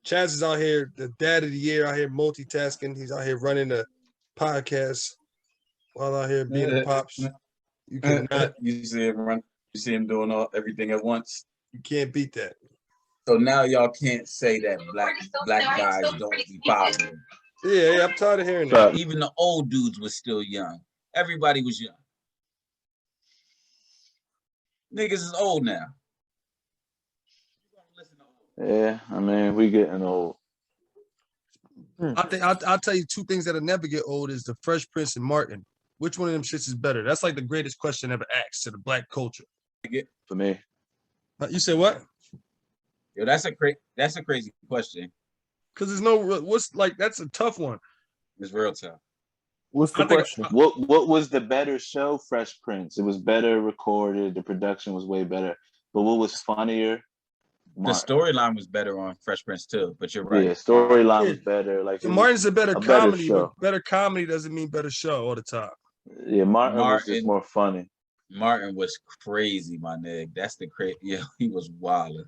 Chaz is out here, the dad of the year, out here multitasking. He's out here running the podcast while out here being a pops. You cannot. You see him run. You see him doing everything at once. You can't beat that. So now y'all can't say that black guys don't be popping. Yeah, I'm tired of hearing that. Even the old dudes was still young. Everybody was young. Niggas is old now. Yeah, I mean, we getting old. I think I'll tell you two things that'll never get old is the Fresh Prince and Martin. Which one of them shits is better? That's like the greatest question ever asked to the black culture. For me. You say what? Yo, that's a crazy question. Because there's no that's a tough one. It's real tough. What's the question? What was the better show? Fresh Prince. It was better recorded. The production was way better. But what was funnier? The storyline was better on Fresh Prince too, but you're right. Yeah, storyline was better. Like Martin's a better comedy, but better comedy doesn't mean better show all the time. Yeah, Martin was just more funny. Martin was crazy, my nigga. That's the crazy. Yeah, he was wilding.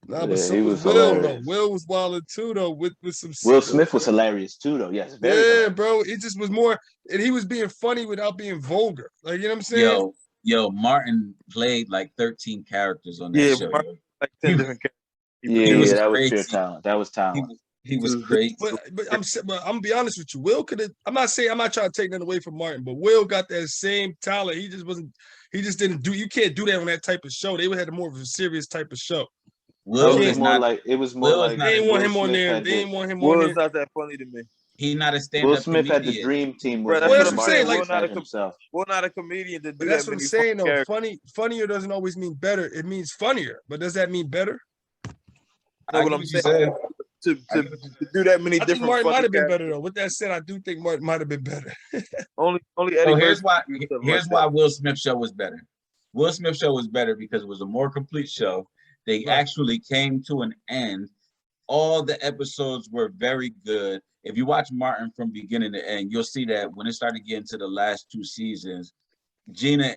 Nah, but so was Will though. Will was wilding too though. With some. Will Smith was hilarious too though. Yes. Yeah, bro. It just was more, and he was being funny without being vulgar. Like you know what I'm saying? Yo, Martin played like 13ing characters on that show. Martin, like 10 different characters. Yeah, that was pure talent. That was talent. He was great. But I'm gonna be honest with you. Will could have. I'm not trying to take that away from Martin, but Will got that same talent. He just wasn't. He just didn't do. You can't do that on that type of show. They would have more of a serious type of show. Will was more like it was more like they didn't want him on there. They didn't want him on there. Will's not that funny to me. He not a stand-up. Will Smith had the dream team. Well, that's what I'm saying. Like Will not a comedian to do that. That's what I'm saying though. Funnier doesn't always mean better. It means funnier. But does that mean better? Know what I'm saying? To do that many different. Martin might have been better though. With that said, I do think Martin might have been better. only Eddie. So here's why Will Smith show was better. Will Smith show was better because it was a more complete show. They actually came to an end. All the episodes were very good. If you watch Martin from beginning to end, you'll see that when it started getting to the last two seasons, Gina,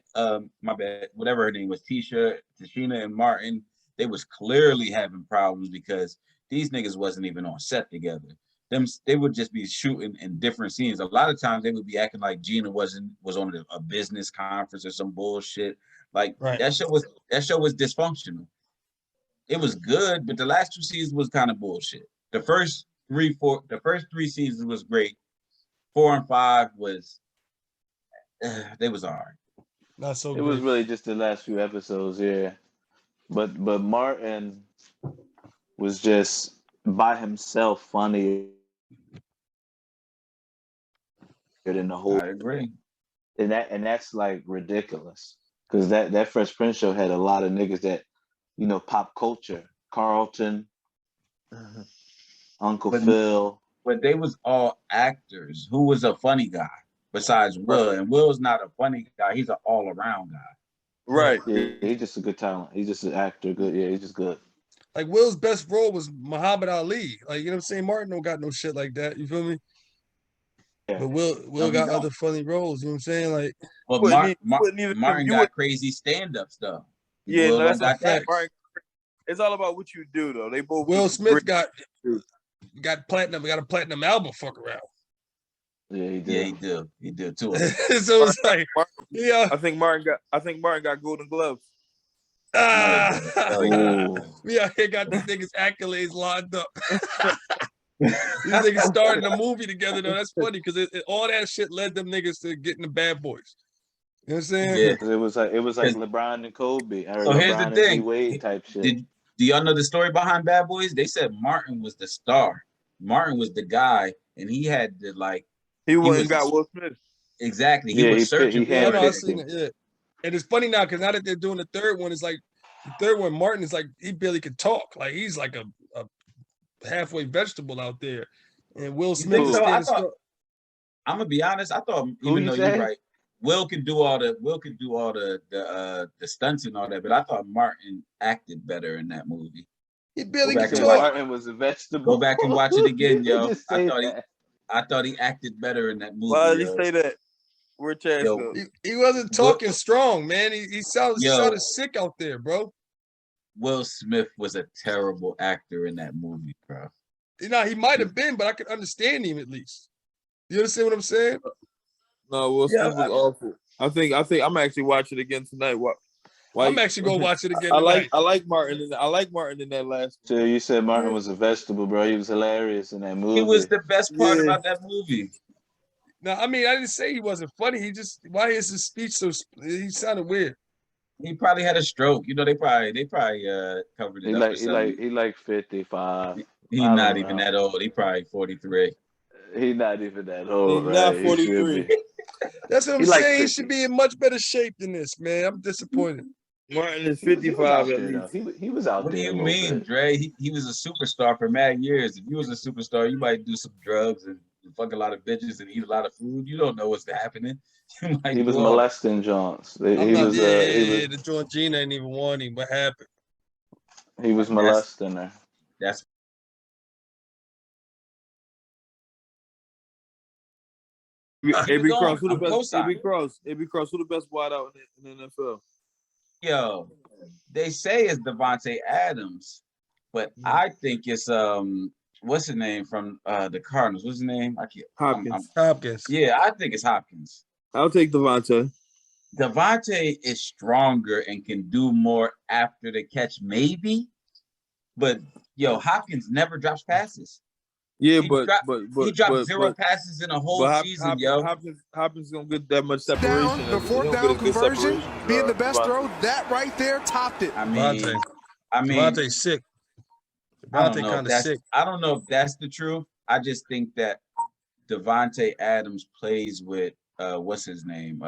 my bad, whatever her name was, Tashina and Martin, they was clearly having problems because these niggas wasn't even on set together. They would just be shooting in different scenes. A lot of times they would be acting like Gina was on a business conference or some bullshit. Like that show was dysfunctional. It was good, but the last two seasons was kind of bullshit. The first three seasons was great. 4 and 5 was they was hard. Not so. It was really just the last few episodes, yeah. But Martin was just by himself funny than the whole. I agree. And that's like ridiculous because that Fresh Prince show had a lot of niggas that, you know, pop culture. Carlton, Uncle Phil. But they was all actors. Who was a funny guy besides Will? And Will's not a funny guy. He's an all-around guy. Right. Yeah, he's just a good talent. He's just an actor. Good. Yeah, he's just good. Like Will's best role was Muhammad Ali. Like, you know what I'm saying? Martin don't got no shit like that. You feel me? Yeah. But Will got other funny roles. You know what I'm saying? Like, well, Martin got crazy stand-up stuff. Yeah, no, that's not that. Martin, it's all about what you do, though. They both. Will Smith got a platinum album. Fuck around. Yeah, he did. Yeah, he did too. So it's like, yeah. I think Martin got Golden Gloves. Yeah, he got these niggas accolades lined up. These niggas starting a movie together though. That's funny because all that shit led them niggas to getting the Bad Boys. You know what I'm saying? Yeah, it was like LeBron and Kobe. So here's the thing, Wade type shit. Do y'all know the story behind Bad Boys? They said Martin was the star. Martin was the guy, and he had to like. He got Will Smith. Exactly. He was searching. Yeah. And it's funny now because now that they're doing the third one, it's like the third one. Martin is like he barely could talk. Like he's like a halfway vegetable out there. And Will Smith is I'm gonna be honest. I thought even though you're right, Will could do all the stunts and all that, but I thought Martin acted better in that movie. He barely could talk. Martin was a vegetable. Go back and watch it again, yo. I thought he acted better in that movie. Why did he say that? Where Chaz go? He wasn't talking strong, man. He sounded sick out there, bro. Will Smith was a terrible actor in that movie, bro. he might have been, but I could understand him at least. You understand what I'm saying? No, Will Smith was awful. I think I'm actually watching it again tonight. I'm actually gonna watch it again I tonight. like Martin. I like Martin in that last. So you said Martin was a vegetable, bro. He was hilarious in that movie. He was the best part about that movie. No, I mean I didn't say he wasn't funny. He just why is his speech so? He sounded weird. He probably had a stroke. You know, they probably covered it up. He like 55. He's not even that old. He probably 43. He's not even that old, He's right? not 43. That's what I'm saying. He should be in much better shape than this, man. I'm disappointed. Martin is 55 at least. He was out What there. What do you mean, Dre? He was a superstar for mad years. If you was a superstar, you might do some drugs and fuck a lot of bitches and eat a lot of food. You don't know what's happening. He was molesting Johns. The Georgina ain't even want him. What happened? He was molesting her. That's AB Cross, who the best? AB Cross, who the best wide out in the NFL? Yo, they say it's Davante Adams, but I think it's what's his name from the Cardinals? What's his name? Hopkins. Yeah, I think it's Hopkins. I'll take Davante. Davante is stronger and can do more after the catch, maybe. But yo, Hopkins never drops passes. Yeah, he dropped zero passes in a whole season, yo. Hopkins gonna get that much separation. The fourth down conversion, being the best throw, that right there topped it. I mean, Davante's sick. Davante kind of sick. I don't know if that's the truth. I just think that Davante Adams plays with what's his name?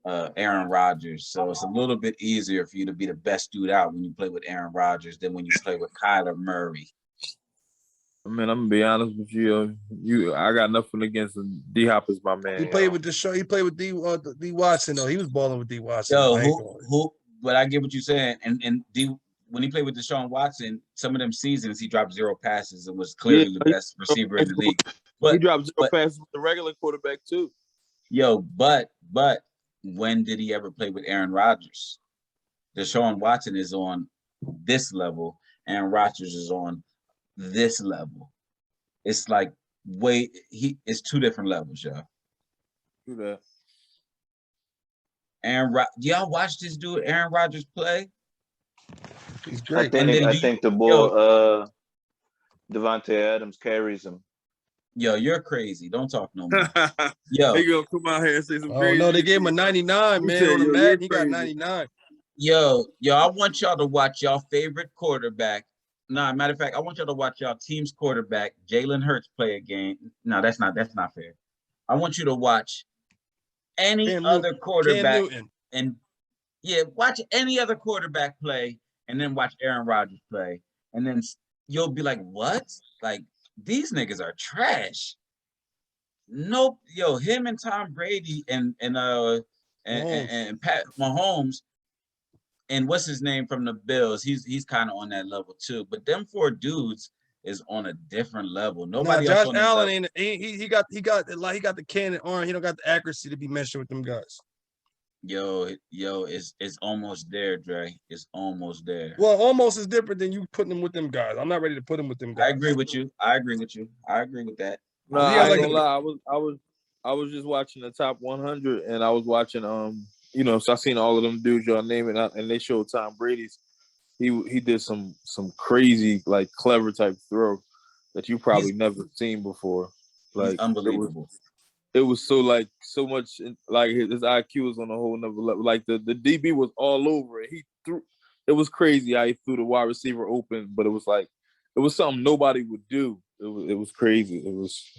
Aaron Rodgers. So it's a little bit easier for you to be the best dude out when you play with Aaron Rodgers than when you play with Kyler Murray. I mean, I'm gonna be honest with you. I got nothing against him. D Hop is my man. He played with He played with D Watson though. He was balling with D Watson. Yo, but I get what you're saying. And D, when he played with Deshaun Watson, some of them seasons he dropped zero passes and was clearly the best receiver in the league. But he dropped zero passes with the regular quarterback too. Yo, but when did he ever play with Aaron Rodgers? Deshaun Watson is on this level. Aaron Rodgers is on this level. It's like it's two different levels, y'all. Do that. Y'all watch this dude Aaron Rodgers play? He's great. I think the boy Davante Adams carries him. Yo, you're crazy. Don't talk no more. Yo, they gonna come out here and say some crazy. No, they gave him a 99, man. On the Madden, he got 99. Yo, I want y'all to watch y'all favorite quarterback. Matter of fact, I want y'all to watch y'all team's quarterback, Jalen Hurts, play a game. No, that's not fair. I want you to watch any other quarterback watch any other quarterback play and then watch Aaron Rodgers play. And then you'll be like, what? Like, these niggas are trash. Nope. Yo, him and Tom Brady and Pat Mahomes and what's his name from the Bills, he's kind of on that level too. But them four dudes is on a different level. Nobody else. Josh Allen ain't he got the cannon arm. He don't got the accuracy to be messing with them guys. Yo, it's almost there, Dre. It's almost there. Well, almost is different than you putting them with them guys. I'm not ready to put them with them guys. I agree with you. I agree with that. No, I ain't gonna lie. I was just watching the top 100, and I was watching so I seen all of them dudes y'all naming, and they showed Tom Brady's. He did some crazy, like, clever type throw that you probably never seen before. Like, unbelievable. It was so much, like, his IQ was on a whole nother level. Like, the DB was all over it. He threw. It was crazy how he threw the wide receiver open, but it was something nobody would do. It was crazy.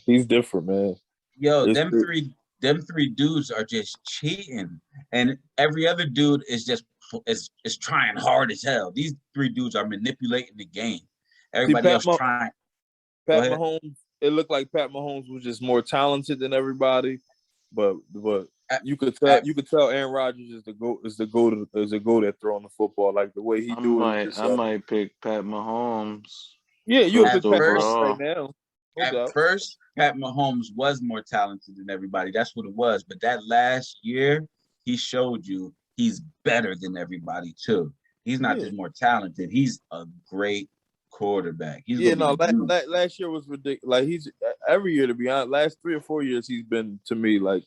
He's different, man. Yo, them three dudes are just cheating, and every other dude is just is trying hard as hell. These three dudes are manipulating the game. Everybody else trying. Pat Mahomes. It looked like Pat Mahomes was just more talented than everybody, but you could tell Aaron Rodgers is the goat at throwing the football, like the way he do it. I might pick Pat Mahomes. Yeah, you would pick Pat Mahomes right now. At first, Pat Mahomes was more talented than everybody. That's what it was. But that last year, he showed you he's better than everybody too. He's not just more talented. He's a great quarterback. He's Yeah, gonna no, be last year was ridiculous. Like he's every year, to be honest, last 3 or 4 years he's been to me like,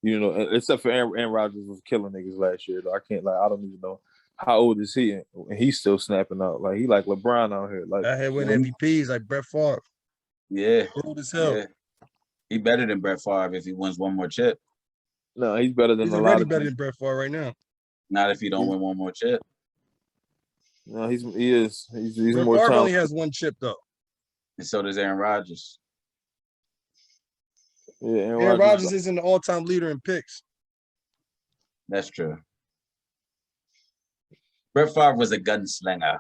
except for Aaron Rodgers was killing niggas last year. Though I can't I don't even know how old is he, and he's still snapping out. Like he like LeBron out here. Like I had win MVPs like Brett Favre. yeah, Old as hell. yeah. He better than Brett Favre if he wins one more chip. No, he's better than He's a lot already of better than Brett Favre right now. Not if he don't win one more chip. No, he is. He's Brett more Favre only talented. has one chip though. And so does Aaron Rodgers. Yeah, Aaron Rodgers isn't the all-time leader in picks. That's true. Brett Favre was a gunslinger.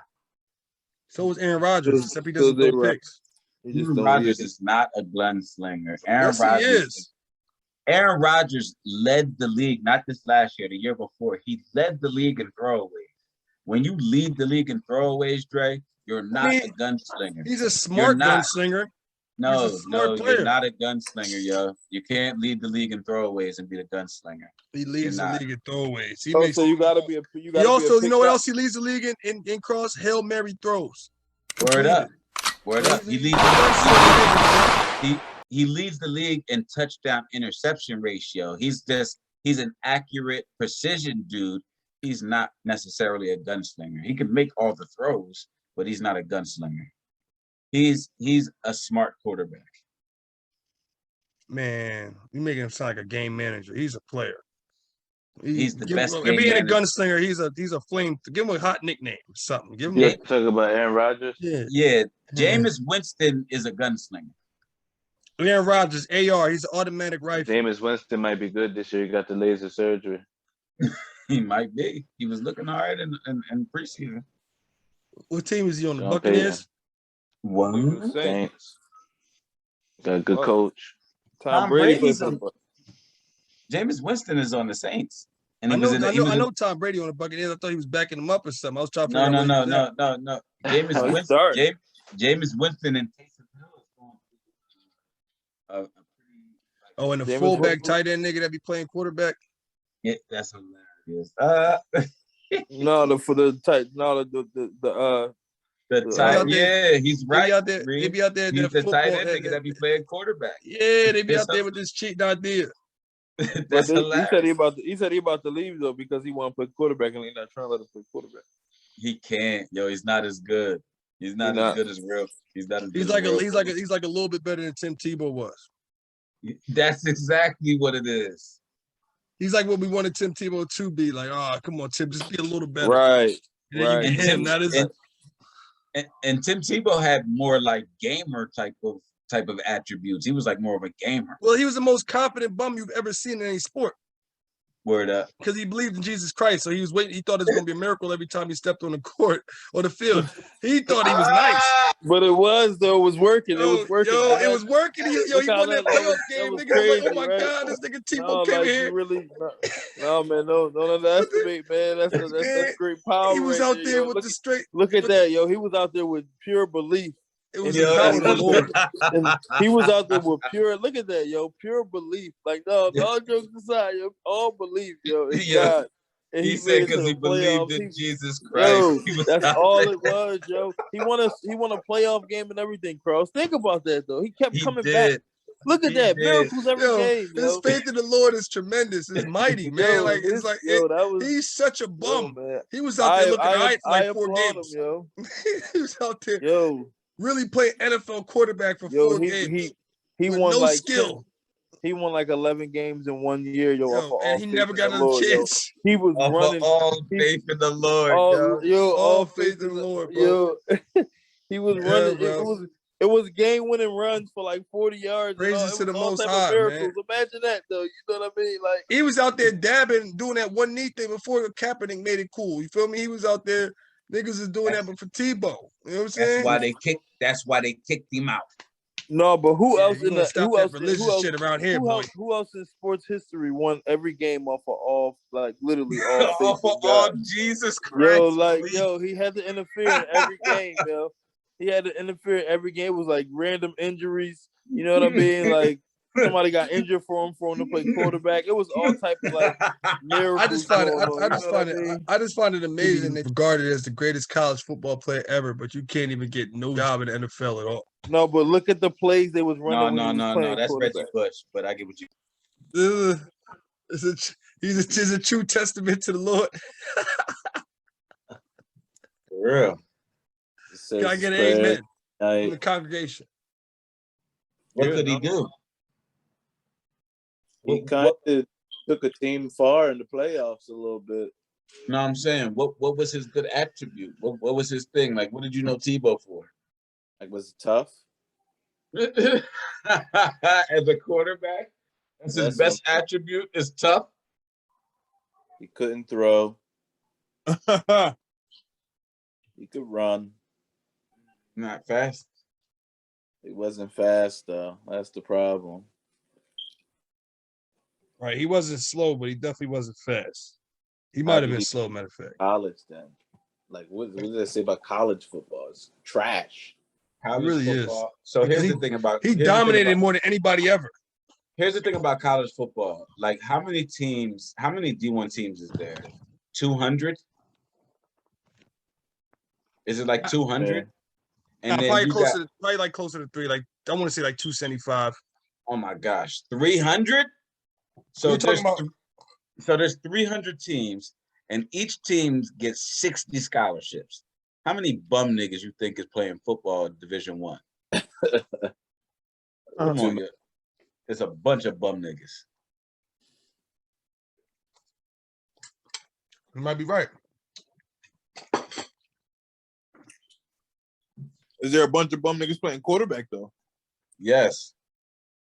So was Aaron Rodgers, except he So doesn't they throw right. picks. He just Aaron don't Rodgers use it. is not a gunslinger. Aaron Yes, he Rodgers is. Aaron Rodgers led the league, not this last year, the year before. He led the league in throwaways. When you lead the league in throwaways, Dre, you're not a gunslinger. He's a smart gunslinger. No, he's a smart player. you're not a gunslinger, yo. You can't lead the league in throwaways and be the gunslinger. He leads the league in throwaways. He So you gotta be a. He also, you know what else he leads the league in cross? Hail Mary throws. Word up. Word up. He leads the league in touchdown interception ratio. He's an accurate precision dude. He's not necessarily a gunslinger. He can make all the throws, but he's not a gunslinger. He's a smart quarterback. Man, you making him sound like a game manager. He's a player. He's the best. If he ain't a gunslinger, he's a flame. Give him a hot nickname or something. Give him. Yeah, talk about Aaron Rodgers. Yeah. Jameis Winston is a gunslinger. Aaron Rodgers, AR. He's an automatic rifle. Jameis Winston might be good this year. He got the laser surgery. He might be. He was looking hard in preseason. What team is he on? The Sean Buccaneers? One. Thanks. Got a good coach. Tom Brady. Jameis Winston is on the Saints. And I know Tom Brady on the Buccaneers. I thought he was backing him up or something. I was trying to No. Jameis Winston and Taysom Hill is going and the fullback tight end nigga that be playing quarterback. Yeah, that's hilarious. He's right. They be out there. He's the tight end nigga that be playing quarterback. Yeah, they be out there with this cheating idea. That's hilarious. He said he about to leave though because he want to play quarterback and he's not trying to let him play quarterback. He can't, yo. He's not as good. He's not as good as real. He's not as good. He's like a little bit better than Tim Tebow was. That's exactly what it is. He's like what we wanted Tim Tebow to be. Like, come on, Tim, just be a little better. Right. And Tim Tebow had more like gamer type of attributes. He was like more of a gamer. Well, he was the most confident bum you've ever seen in any sport. Word up. Because he believed in Jesus Christ. So he was waiting. He thought it was going to be a miracle every time he stepped on the court or the field. He thought he was nice. But it was, though. It was working. It was working. It was working. He won that playoff game. Niggas crazy, like, oh, my right? God, this nigga Tebow came here. No, man. Don't underestimate, man. That's great power. He was out there with the straight. Look at that, yo. He was out there with pure belief. It was the power of the Lord. And he was out there with pure, look at that, yo, pure belief. Like, no, all jokes aside, yo, all belief, yo. God. And he said because he believed in Jesus Christ. Yo, that's all it was, yo. He won a playoff game and everything, Cross. Think about that, though. He kept coming back. Look at that. Miracles every game. His faith in the Lord is tremendous. It's mighty, man. He's such a bum. He was out there looking right for like 4 games. Yo. He was out there. Yo. Really playing NFL quarterback for 4 games. He with won no like skill. He won like 11 games in 1 year, and he never got another chance. He was running all faith in the Lord. All faith in the Lord, bro. He was running. It was game-winning runs for like 40 yards. Praises to the Most High, man. Imagine that, though. You know what I mean? Like he was out there dabbing, doing that one knee thing before Kaepernick made it cool. You feel me? He was out there. Niggas is doing that, but for Tebow. You know what I'm saying? That's why they kicked him out. No, but who else in the shit around here, boy? Who else in sports history won every game off of all, like literally all off of all Jesus Christ? He had to interfere in every game, yo. He had to interfere in every game. It was like random injuries. You know what I mean? Like somebody got injured for him to play quarterback. It was all type of like miracles. I just find it. going on, I you just know what find I it. mean? I just find it amazing. They regarded as the greatest college football player ever, but you can't even get no job in the NFL at all. No, but look at the plays they was running. No. That's Reggie Bush, but I get what you. He's a true testament to the Lord. For real. Can I get an amen from the congregation? What could he do? He kind of took a team far in the playoffs a little bit. No, I'm saying, what was his good attribute? What was his thing? Like, what did you know Tebow for? Like, was it tough? As a quarterback, that's his best attribute is tough. He couldn't throw. He could run. Not fast. He wasn't fast though. That's the problem. Right, he wasn't slow, but he definitely wasn't fast. He might have been slow, matter of fact. College then. Like, what does that say about college football? It's trash. College It really football. is. So here's the thing about he dominated more than anybody ever. Here's the thing about college football. Like, how many D1 teams is there? 200? Is it like 200? And then probably closer to 3. Like, I want to say like 275. Oh my gosh, 300? So there's 300 teams, and each team gets 60 scholarships. How many bum niggas you think is playing football in Division One? Come on, it's a bunch of bum niggas. You might be right. Is there a bunch of bum niggas playing quarterback though? Yes.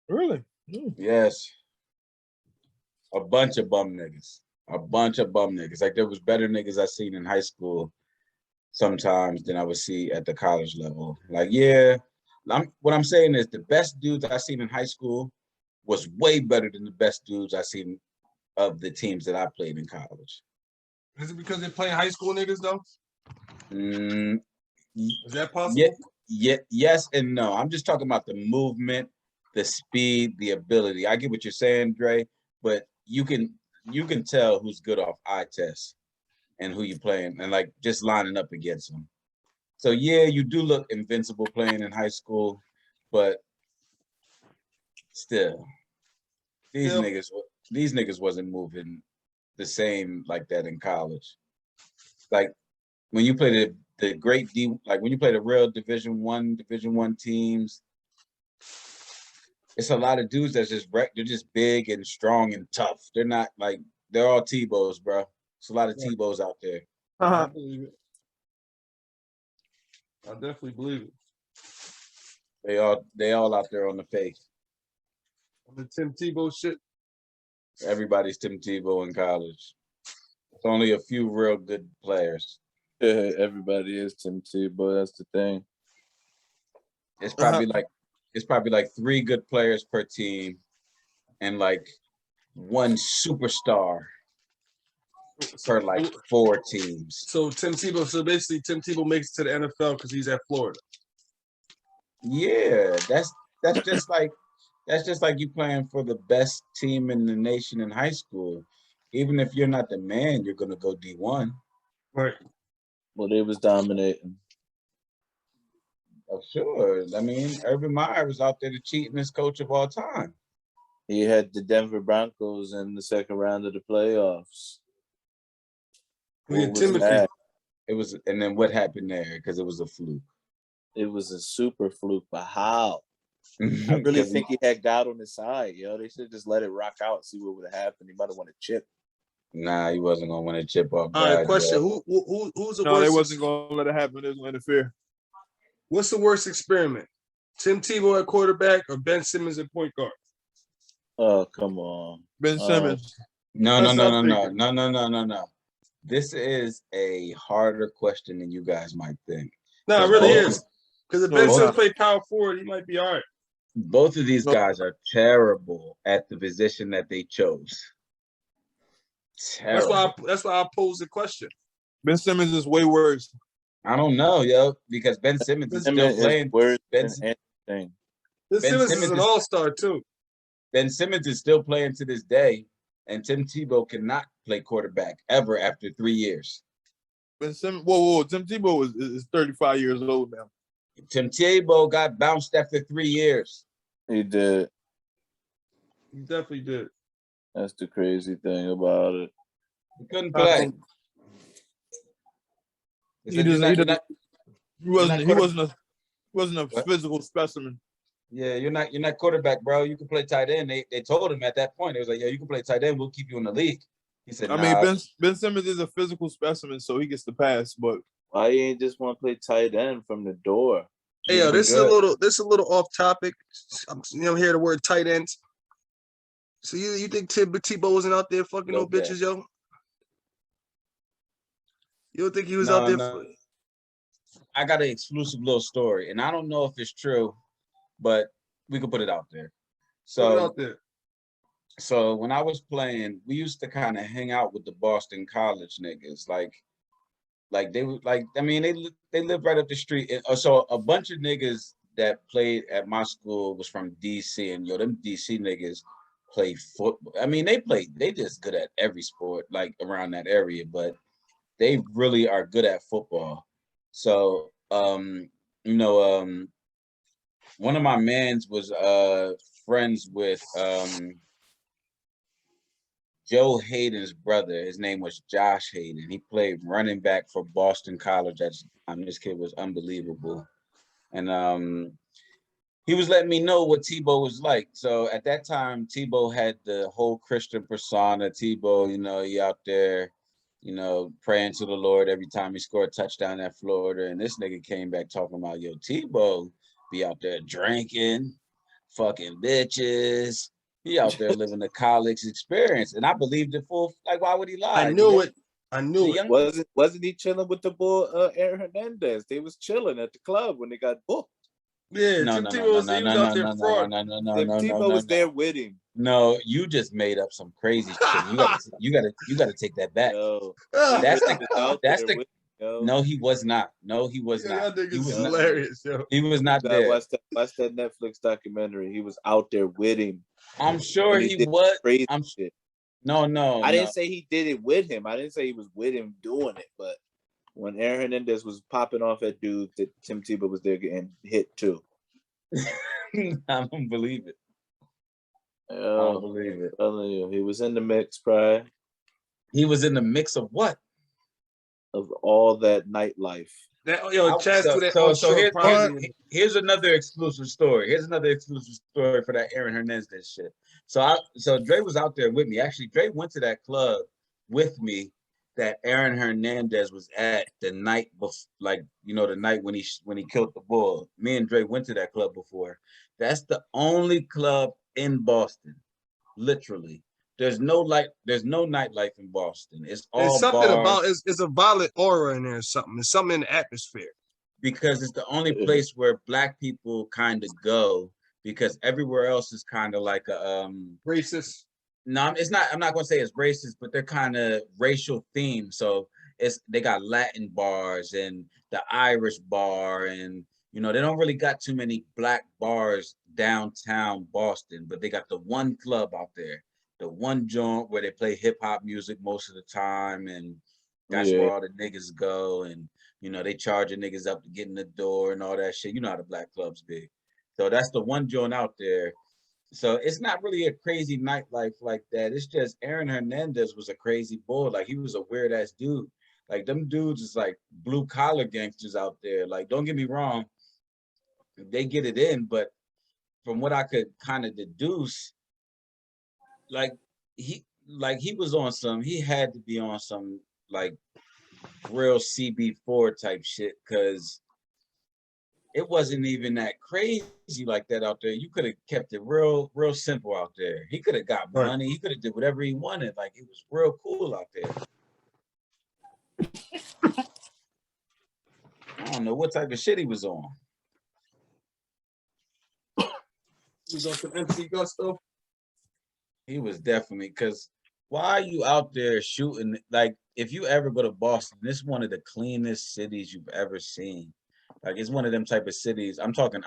Really? Yes. A bunch of bum niggas. Like, there was better niggas I seen in high school sometimes than I would see at the college level. Like, yeah, what I'm saying is the best dudes I seen in high school was way better than the best dudes I seen of the teams that I played in college. Is it because they're playing high school niggas though? Is that possible? Yeah, yes and no. I'm just talking about the movement, the speed, the ability. I get what you're saying, Dre, but you can tell who's good off eye test and who you playing and like just lining up against them. So yeah, you do look invincible playing in high school, but still, these niggas wasn't moving the same like that in college. Like when you play the great D, like when you play the real Division One teams, it's a lot of dudes that's they're just big and strong and tough. They're not like, they're all Tebows, bro. It's a lot of Tebows out there. I believe it. I definitely believe it. They all out there on the face. On the Tim Tebow shit. Everybody's Tim Tebow in college. It's only a few real good players. Everybody is Tim Tebow. That's the thing. It's probably like 3 good players per team and like 1 superstar per like 4 teams. So basically Tim Tebow makes it to the NFL because he's at Florida. Yeah, that's just like you playing for the best team in the nation in high school. Even if you're not the man, you're gonna go D1. Right. Well, they was dominating. Oh, sure. I mean, Urban Meyer was out there the cheatingest coach of all time. He had the Denver Broncos in the second round of the playoffs. Timothy. It was, and then what happened there? Because it was a fluke. It was a super fluke, but how? I really think he had God on his side, yo. They should just let it rock out, see what would have happened. He might have won a chip. Nah, he wasn't gonna win a chip off. All right, question: Who's the worst? No, they wasn't gonna let it happen. They was gonna interfere. What's the worst experiment? Tim Tebow at quarterback or Ben Simmons at point guard? Oh, come on, Ben Simmons. No. This is a harder question than you guys might think. No, it really is. Because if Ben Simmons played power forward, he might be all right. Both of these guys are terrible at the position that they chose. Terrible. That's why I posed the question. Ben Simmons is way worse. I don't know, yo, because Ben Simmons is still playing. Ben Simmons is an all-star too. Ben Simmons is still playing to this day, and Tim Tebow cannot play quarterback ever after 3 years. Ben Simmons, whoa, Tim Tebow is 35 years old now. Tim Tebow got bounced after 3 years. He did. He definitely did. That's the crazy thing about it. He couldn't play. He wasn't a physical specimen. Yeah, you're not quarterback, bro. You can play tight end. They told him at that point. It was like, yo, you can play tight end. We'll keep you in the league. He said, I mean, Ben Simmons is a physical specimen, so he gets the pass. But why you ain't just want to play tight end from the door? Hey, yo, this is a little off topic. I'm hear the word tight ends. So you think Tim Tebow wasn't out there fucking no bitches, yo? You don't think he was out there? No. I got an exclusive little story, and I don't know if it's true, but we could put it out there. So when I was playing, we used to kind of hang out with the Boston College niggas. Like they were like, I mean, they lived right up the street. And so a bunch of niggas that played at my school was from DC, and yo, them DC niggas play football. I mean, they just good at every sport, like around that area, but they really are good at football. So, one of my mans was friends with Joe Hayden's brother. His name was Josh Hayden. He played running back for Boston College at the time. This kid was unbelievable. And he was letting me know what Tebow was like. So at that time, Tebow had the whole Christian persona. Tebow, he out there, praying to the Lord every time he scored a touchdown at Florida. And this nigga came back talking about, yo, Tebow be out there drinking, fucking bitches. He out there living the college experience. And I believed it full. Like, why would he lie? I knew it. Wasn't he chilling with the boy Aaron Hernandez? They was chilling at the club when they got booked. Yeah, Tim Tebow was out there fraud. Tebow was there with him. No, you just made up some crazy shit. You gotta take that back. No, No, he was not. No, he was not. That nigga's hilarious, yo. He was not there. Watch that Netflix documentary. He was out there with him. I'm sure he was. Crazy shit. No. I didn't say he did it with him. I didn't say he was with him doing it. But when Aaron Hernandez was popping off at dudes, that Tim Tebow was there getting hit too. I don't believe it. I don't believe it. Telling you, he was in the mix, Brian. He was in the mix of what? Of all that nightlife. Here's another exclusive story. Here's another exclusive story for that Aaron Hernandez shit. So Dre was out there with me. Actually, Dre went to that club with me that Aaron Hernandez was at the night before, the night when he killed the bull. Me and Dre went to that club before. That's the only club in Boston, literally. There's no nightlife in Boston. It's all There's something bars. about it's a violent aura in there or something. There's something in the atmosphere. Because it's the only place where Black people kind of go, because everywhere else is kind of like a racist. No, it's not. I'm not gonna say it's racist, but they're kind of racial themed. So they got Latin bars and the Irish bar, and they don't really got too many Black bars downtown Boston, but they got the one club out there, the one joint where they play hip hop music most of the time, and that's where all the niggas go, and they charging niggas up to get in the door and all that shit. You know how the Black clubs be. So that's the one joint out there. So it's not really a crazy nightlife like that. It's just Aaron Hernandez was a crazy boy. Like, he was a weird ass dude. Like, them dudes is like blue collar gangsters out there. Like, don't get me wrong, they get it in, but from what I could kind of deduce, he was on some, he had to be on some like real CB4 type shit, because it wasn't even that crazy like that out there. You could have kept it real simple out there. He could have got money. He could have did whatever he wanted. Like, it was real cool out there. I don't know what type of shit he was on. He was on some MC Gusto. He was definitely, because why are you out there shooting? Like, if you ever go to Boston, this is one of the cleanest cities you've ever seen. Like, it's one of them type of cities. I'm talking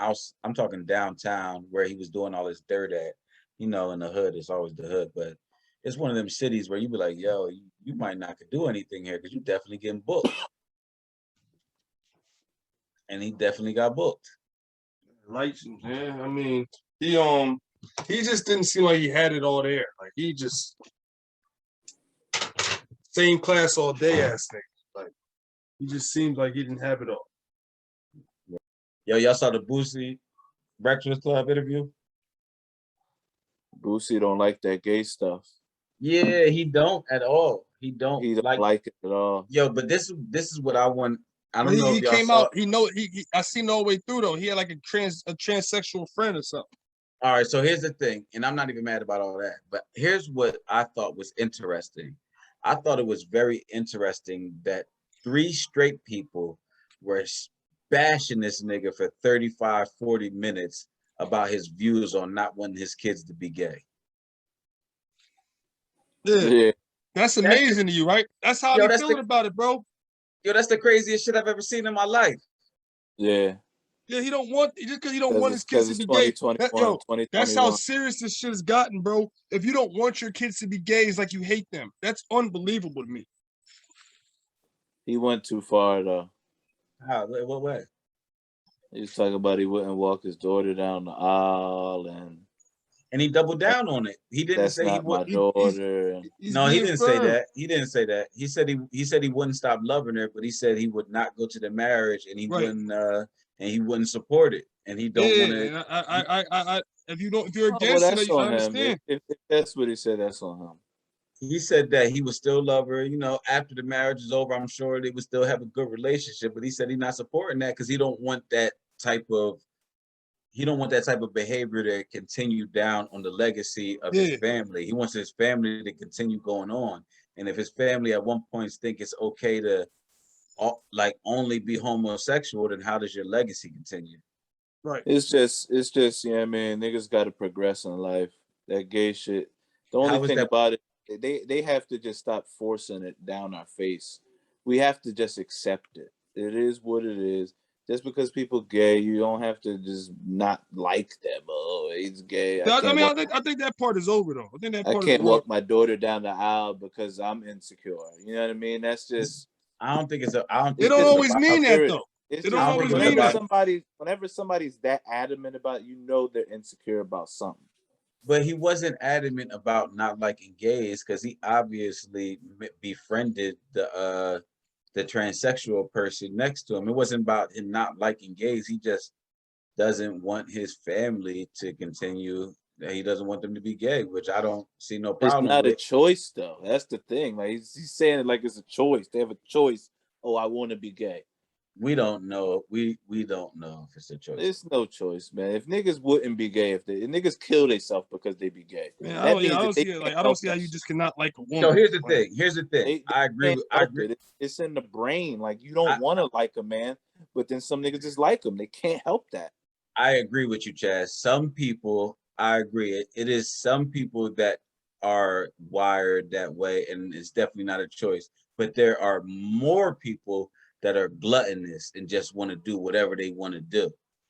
downtown where he was doing all his dirt at. you know, in the hood, it's always the hood, but it's one of them cities where you be like, yo, you might not could do anything here because you definitely getting booked. And he definitely got booked. Lights, man. I mean, he just didn't seem like he had it all there. Like he just same class all day ass thing. Like he just seemed like he didn't have it all. Yo, y'all saw the Boosie Breakfast Club interview? Boosie don't like that gay stuff. Yeah, he don't at all. He don't like it at all. Yo, but this is what I want. I don't know He if y'all came saw. out. He I seen all the way through though. He had like a transsexual friend or something. All right, so here's the thing, and I'm not even mad about all that, but here's what I thought was interesting. I thought it was very interesting that 3 straight people were bashing this nigga for 35, 40 minutes about his views on not wanting his kids to be gay. Yeah. That's amazing to you, right? That's how Yo, he feeling about it, bro. Yo, that's the craziest shit I've ever seen in my life. Yeah. Yeah, he don't want just because he don't want his kids to be gay. That's how serious this shit has gotten, bro. If you don't want your kids to be gay, it's like you hate them. That's unbelievable to me. He went too far though. How? What way? He was talking about he wouldn't walk his daughter down the aisle, and he doubled down on it. He didn't say he would. My daughter. No, he didn't say that. He didn't say that. He said he wouldn't stop loving her, but he said he would not go to the marriage, and he wouldn't support it, and he don't want to. If you're against it, I understand. If that's what he said, that's on him. He said that he would still love her, you know, after the marriage is over. I'm sure they would still have a good relationship, but he said he's not supporting that because he don't want that type of behavior to continue down on the legacy of his family. He wants his family to continue going on, and if his family at one point think it's okay to like only be homosexual, then how does your legacy continue? Right. It's just, yeah, man, niggas got to progress in life. That gay shit. The only thing about it, they have to just stop forcing it down our face. We have to just accept it. It is what it is. Just because people gay, you don't have to just not like them. Oh, he's gay. I think that part is over though. I can't walk my daughter down the aisle because I'm insecure. You know what I mean? That's just. I don't think it's. It don't always mean that though. It don't always mean that. Whenever somebody's that adamant about, you know, they're insecure about something. But he wasn't adamant about not liking gays because he obviously befriended the transsexual person next to him. It wasn't about him not liking gays. He just doesn't want his family to continue. He doesn't want them to be gay, which I don't see no problem with. It's not a choice, though. That's the thing. Like he's saying it like it's a choice. They have a choice. Oh, I want to be gay. We don't know. We don't know if it's a choice. It's no choice, man. If niggas wouldn't be gay, if niggas kill themselves because they be gay, man, I don't see how you just cannot like a woman. So here's the thing. I agree. It's in the brain. Like you don't want to like a man, but then some niggas just like him. They can't help that. I agree with you, Chaz. Some people, I agree. It is some people that are wired that way, and it's definitely not a choice. But there are more people that are gluttonous and just want to do whatever they want to do.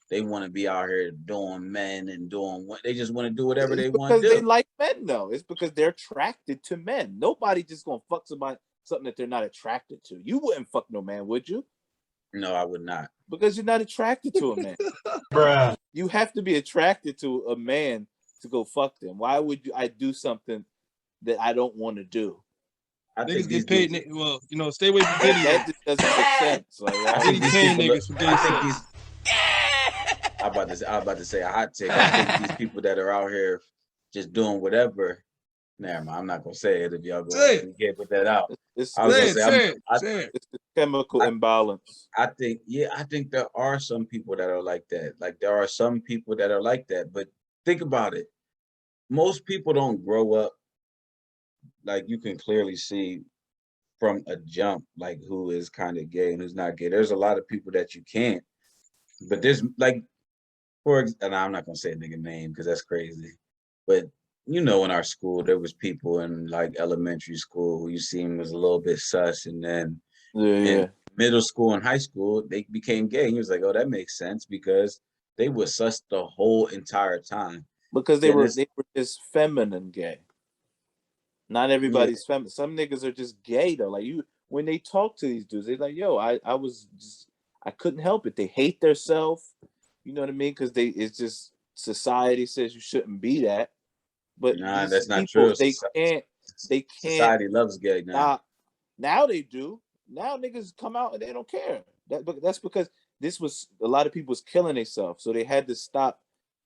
They want to be out here doing men and doing what they just want to do whatever they want to do. Because they like men, though. It's because they're attracted to men. Nobody just gonna fuck something that they're not attracted to. You wouldn't fuck no man, would you? No, I would not. Because you're not attracted to a man. Bruh. You have to be attracted to a man to go fuck them. Why would I do something that I don't want to do? I niggas get paid. Well, you know, stay away from Diddy. That just doesn't make sense. Like, Diddy paying niggas for gay sex. I'm about to say a hot take. I think these people that are out here just doing whatever. Never mind. I'm not gonna say it if y'all go and put that out. It's the chemical imbalance. I think there are some people that are like that. Like there are some people that are like that. But think about it. Most people don't grow up. Like you can clearly see from a jump, like who is kind of gay and who's not gay. There's a lot of people that you can't. But there's like, and I'm not gonna say a nigga name because that's crazy. But you know, in our school, there was people in like elementary school who you seen was a little bit sus, and then in middle school and high school, they became gay. And he was like, oh, that makes sense because they were sus the whole entire time. Because they Yeah, were this- just feminine gay. Not everybody's feminine. Some niggas are just gay though. Like when they talk to these dudes, they're like, "Yo, I couldn't help it." They hate themselves. You know what I mean? Because it's just society says you shouldn't be that. But Nah, these that's not people, true. they can't Society loves gay now. stop. Now they do. Now niggas come out and they don't care. That's because this was a lot of people was killing themselves, so they had to stop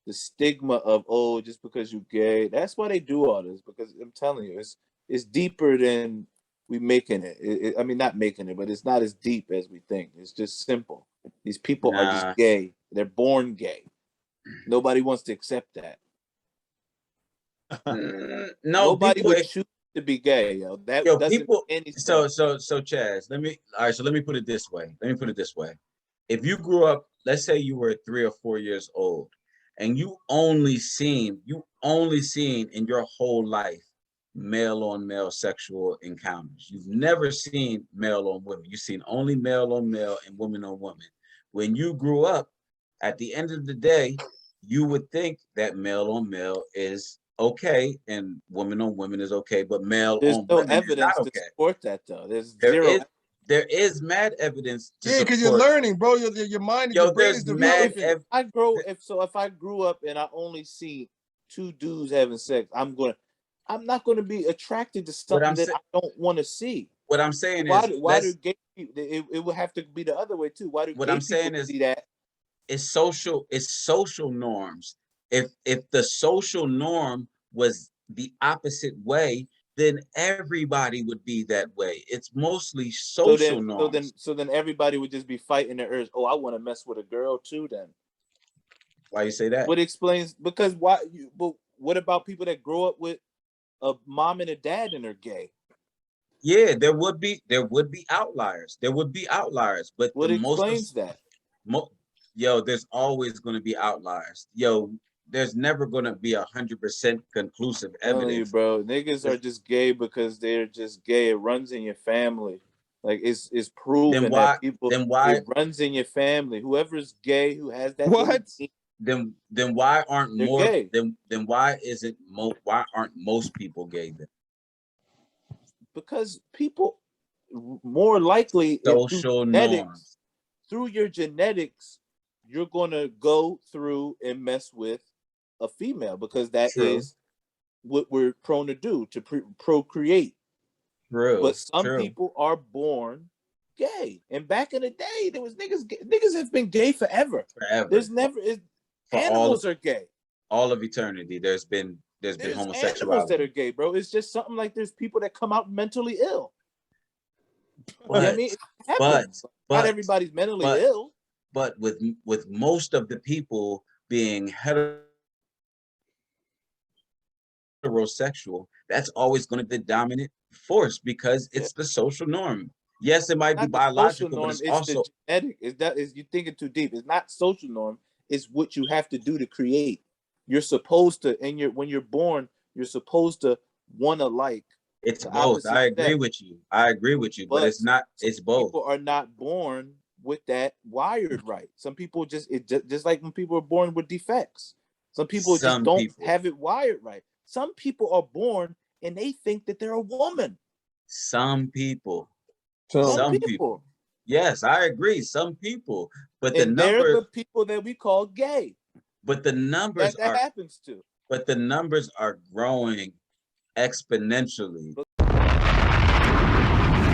the stigma of just because you gay. That's why they do all this. Because I'm telling you, it's deeper than we making it. I mean, not making it, but it's not as deep as we think. It's just simple. These people are just gay. They're born gay. Nobody wants to accept that. No, Nobody would choose to be gay, yo. That doesn't people. make any So sense. Chaz, let me put it this way. If you grew up, let's say you were 3 or 4 years old, and you only seen in your whole life male on male sexual encounters. You've never seen male on women. You've seen only male on male and woman on woman. When you grew up, at the end of the day, you would think that male on male is okay and woman on women is okay, but male There's on no women is not evidence okay. to support that though. There's There zero. there is mad evidence to support. because you're learning, bro. Your mind, your brain is developing. If I grew up and I only see two dudes having sex, I'm not gonna be attracted to something that I don't want to see. What I'm saying why is, do gay people? It would have to be the other way too. Why do what gay I'm saying people is see that? It's social norms. If the social norm was the opposite way, then everybody would be that way. It's mostly social norms. So then everybody would just be fighting the urge. Oh, I want to mess with a girl too. Then why you say that? What explains because why? But what about people that grow up with a mom and a dad and are gay? Yeah, there would be outliers. But what explains that? There's always going to be outliers. There's never going to be 100% conclusive evidence. You, bro, niggas are just gay because they're just gay. It runs in your family. Like it's proven that people. Then why it runs in your family? Whoever's gay who has that. What? Then why aren't they're more? Gay. Then why isn't why aren't most people gay then? Because people more likely social norms. Through your genetics, you're gonna go through and mess with a female because that is what we're prone to do, to procreate. But some people are born gay, and back in the day, there was niggas. Niggas have been gay forever. There's never animals are gay. All of eternity, there's been homosexuality. Animals that are gay, bro. It's just something like there's people that come out mentally ill. But, I mean, it happens. Not everybody's mentally ill. But with most of the people being heterosexual, that's always going to be the dominant force because it's the social norm. Yes, it might be biological, but it's also the genetic. You're thinking too deep. It's not social norm. It's what you have to do to create. You're supposed to, when you're born, you're supposed to want to like. It's both. I agree with you, but it's not. It's both. People are not born with that wired right. Some people just like when people are born with defects. Some people just don't have it wired right. Some people are born and they think that they're a woman. Some people. Yes, I agree. Some people, but they're the people that we call gay. But the numbers that happens to. But the numbers are growing exponentially.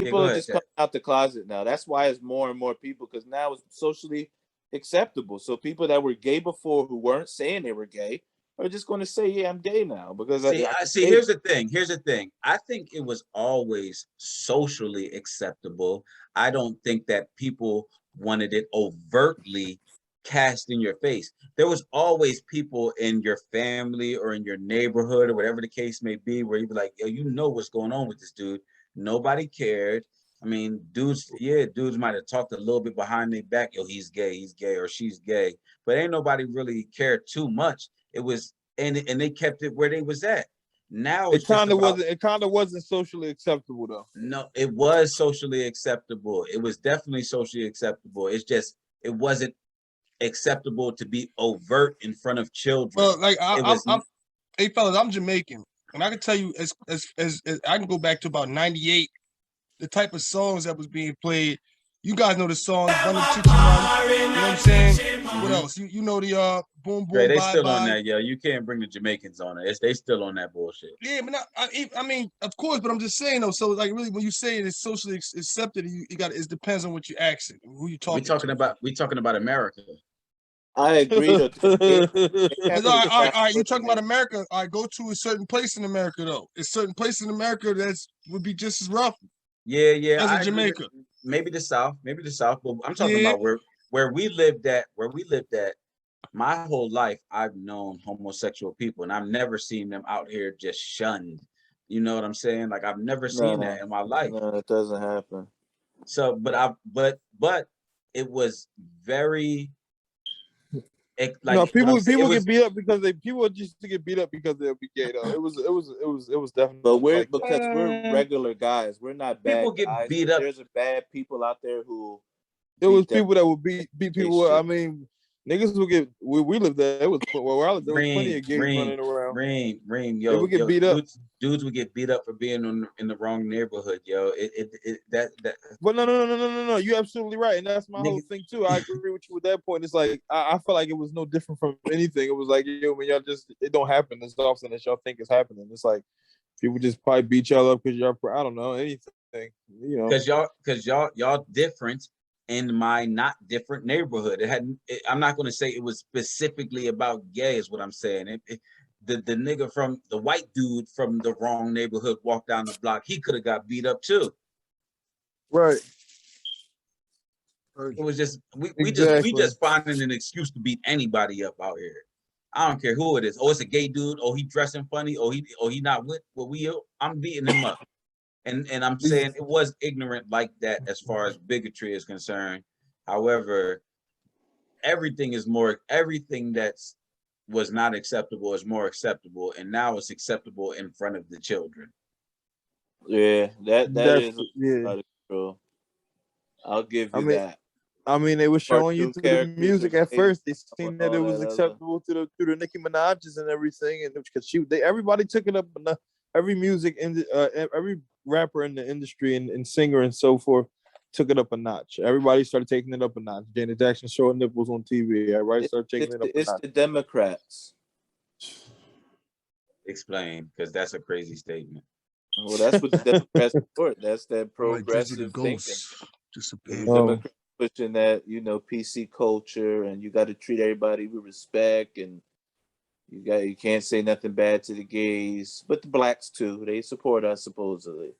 People are just coming out the closet now. That's why it's more and more people, because now it's socially acceptable. So people that were gay before who weren't saying they were gay are just going to say, "Yeah, I'm gay now." Because here's the thing. I think it was always socially acceptable. I don't think that people wanted it overtly cast in your face. There was always people in your family or in your neighborhood or whatever the case may be, where you'd be like, "Yo, you know what's going on with this dude." Nobody cared. I mean, dudes might have talked a little bit behind their back, "Yo, he's gay, or she's gay," but ain't nobody really cared too much. It was, and they kept it where they was at. Now it kind of wasn't socially acceptable though. No, it was socially acceptable. It was definitely socially acceptable. It's just it wasn't acceptable to be overt in front of children. Well, like It was hey fellas, I'm Jamaican, and I can tell you as I can go back to about '98, the type of songs that was being played. You guys know the songs Bun Chichi Run, you know what I'm saying? What else? You know the Boom Dre, Boom they Bye still on Bye. that, yo. You can't bring the Jamaicans on it. They still on that bullshit. Yeah, but not, I mean, of course, but I'm just saying though. So like, really, when you say it's socially accepted, you got it depends on what you're asking, who you talking. We talking about America. I agree. Though. All right. You talking about America? All right, go to a certain place in America though. It's certain place in America that's would be just as rough. Yeah. As in Jamaica. Maybe the South. But I'm talking about where we lived at. My whole life, I've known homosexual people, and I've never seen them out here just shunned. You know what I'm saying? Like I've never seen that in my life. No, it doesn't happen. So, but it was very. People get beat up because people just to get beat up because they'll be gay though. It was definitely. But we're regular guys. We're not bad people get guys. beat up. There's bad people out there who. It was people that would beat people up. I mean, niggas would get. We lived there. It was where I lived. There was plenty of gays running around. Reem, yo, they would get beat up. Dudes would get beat up for being in the wrong neighborhood, yo. That. But no. You're absolutely right, and that's my whole thing too. I agree with you with that point. It's like I feel like it was no different from anything. It was like, yo, man, y'all just it don't happen as often as y'all think it's happening. It's like people just probably beat y'all up because y'all, I don't know, anything, you know. Because y'all different in my not different neighborhood. I'm not going to say it was specifically about gay, is what I'm saying. The nigga from the white dude from the wrong neighborhood walked down the block. He could have got beat up too. Right. It was just we just finding an excuse to beat anybody up out here. I don't care who it is. Oh, it's a gay dude. Oh, he dressing funny. Oh, he not with what I'm beating him up. And I'm saying it was ignorant like that as far as bigotry is concerned. However, everything that's was not acceptable is more acceptable, and now it's acceptable in front of the children. Yeah, that is true. I'll give you that. I mean, they were showing you through the music at first. They seen that it was acceptable through the Nicki Minaj's and everything, and because everybody took it up enough. Every every rapper in the industry and singer and so forth took it up a notch. Everybody started taking it up a notch. Janet Jackson showing nipples on TV. Everybody started taking it up a notch. It's the Democrats. Explain, because that's a crazy statement. Well, that's what the Democrats support. That's that progressive thinking. Democrats pushing that, PC culture, and you got to treat everybody with respect, and you can't say nothing bad to the gays, but the blacks too. They support us supposedly.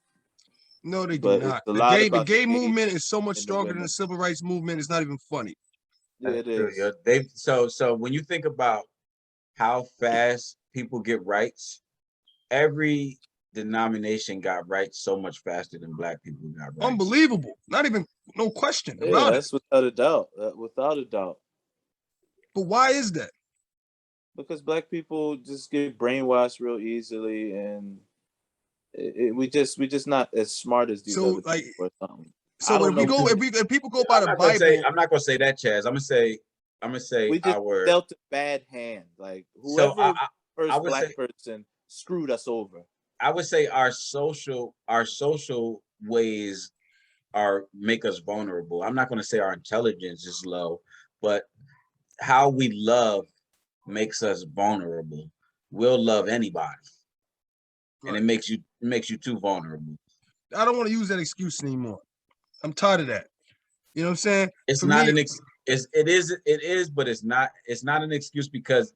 No, they do not. The gay movement is so much stronger than the civil rights movement. It's not even funny. Yeah, it is. So when you think about how fast people get rights, every denomination got rights so much faster than black people got rights. Unbelievable. Not even no question about it. That's without a doubt. Without a doubt. But why is that? Because black people just get brainwashed real easily, and we just not as smart as these other people or something. So if people go by the Bible, I'm not gonna say that, Chaz. I'm gonna say we just dealt a bad hand. Like whoever first black person screwed us over. I would say our social ways make us vulnerable. I'm not gonna say our intelligence is low, but how we love makes us vulnerable. We'll love anybody, and it makes you too vulnerable. I don't want to use that excuse anymore. I'm tired of that. You know what I'm saying? It's not an excuse. It is, but it's not an excuse because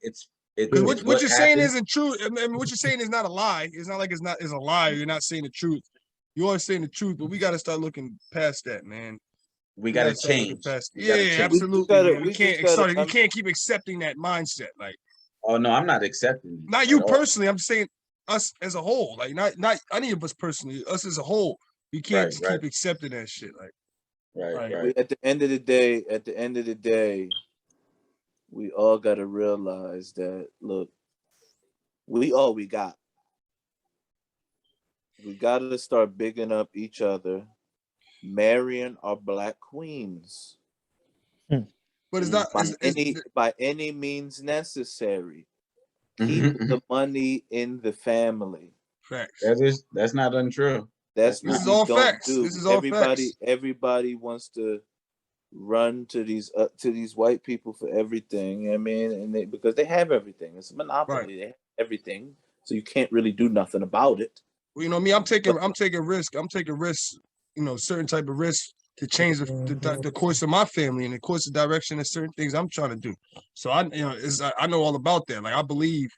what you're saying isn't true. I mean, what you're saying is not a lie. It's not like it's a lie. You're not saying the truth. You are saying the truth, but we got to start looking past that, man. We got to change. Absolutely. You can't keep accepting that mindset. Like, oh no, I'm not accepting it. Not you personally. I'm saying us as a whole. Like, not any of us personally. Us as a whole. We can't keep accepting that shit. Like, right. At the end of the day, we all got to realize that. Look, we all we got. We got to start bigging up each other. Marrying our black queens. But it's not by any means necessary. Keep the money in the family. Facts. That's not untrue. This is all facts. Do. This is all facts. Everybody wants to run to these white people for everything. I mean, and because they have everything. It's a monopoly. Right. They have everything, so you can't really do nothing about it. Well, you know me. I'm taking risk. I'm taking risks. You know, certain type of risks to change the course of my family and the course of direction of certain things I'm trying to do. So I know all about that. Like I believe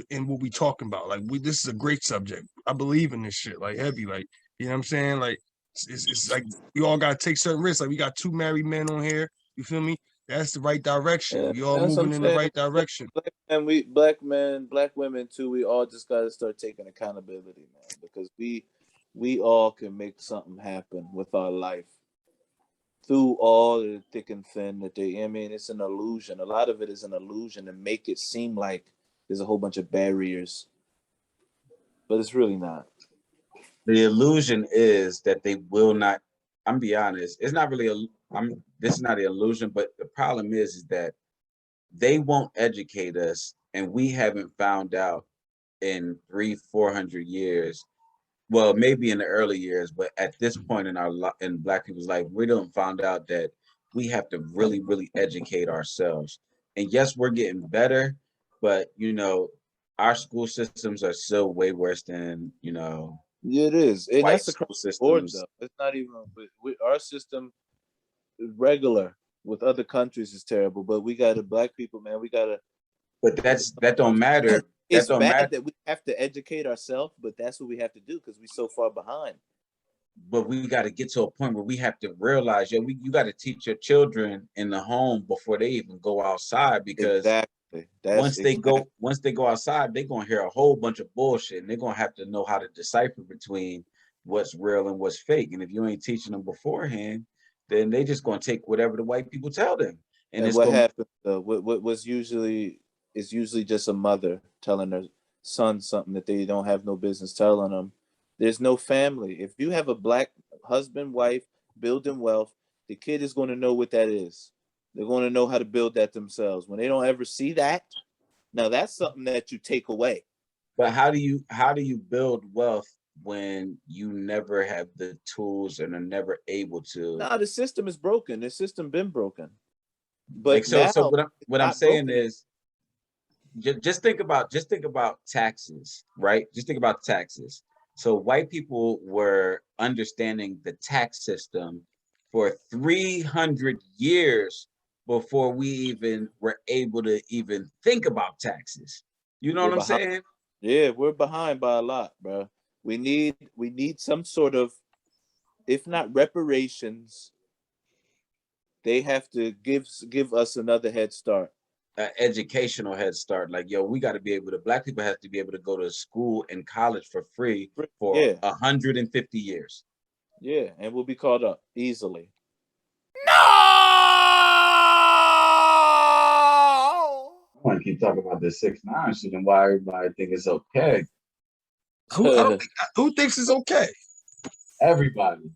in what we talking about. Like this is a great subject. I believe in this shit. Like heavy. Like you know what I'm saying. Like it's like we all gotta take certain risks. Like we got 2 married men on here. You feel me? That's the right direction. Yeah, we all moving in the right direction. And black men, black women too. We all just gotta start taking accountability, man, because we all can make something happen with our life through all the thick and thin that I mean, it's an illusion. A lot of it is an illusion to make it seem like there's a whole bunch of barriers, but it's really not. The illusion is that they will not. I'm be honest. It's not really this is not an illusion, but the problem is that they won't educate us, and we haven't found out in 300-400 years. Well, maybe in the early years, but at this point in Black people's life, we don't found out that we have to really, really educate ourselves. And yes, we're getting better, but you know, our school systems are still way worse than Yeah, it is, and that's the systems. Though. It's not even our system. Regular with other countries is terrible, but we got Black people, man. We got to. But that don't matter. It's bad that we have to educate ourselves, but that's what we have to do because we're so far behind. But we got to get to a point where we have to realize, you got to teach your children in the home before they even go outside, because once they go outside, they're gonna hear a whole bunch of bullshit, and they're gonna have to know how to decipher between what's real and what's fake. And if you ain't teaching them beforehand, then they just gonna take whatever the white people tell them. And what happens? What was usually just a mother telling her son something that they don't have no business telling them. There's no family. If you have a Black husband, wife, building wealth, the kid is going to know what that is. They're going to know how to build that themselves. When they don't ever see that, now that's something that you take away. But how do you build wealth when you never have the tools and are never able to? No, the system is broken. The system been broken. But so what I'm saying is, just think about taxes, right? Just think about taxes. So white people were understanding the tax system for 300 years before we even were able to even think about taxes. You know what I'm saying? Yeah, we're behind by a lot, bro. We need some sort of, if not reparations, they have to give us another head start. An educational head start. Like, we got to be able to, Black people have to be able to go to school and college for free for 150 years. Yeah, and we'll be caught up easily. No! I want to keep talking about this 6ix9ine shit and why everybody think it's okay. Who thinks it's okay? Everybody.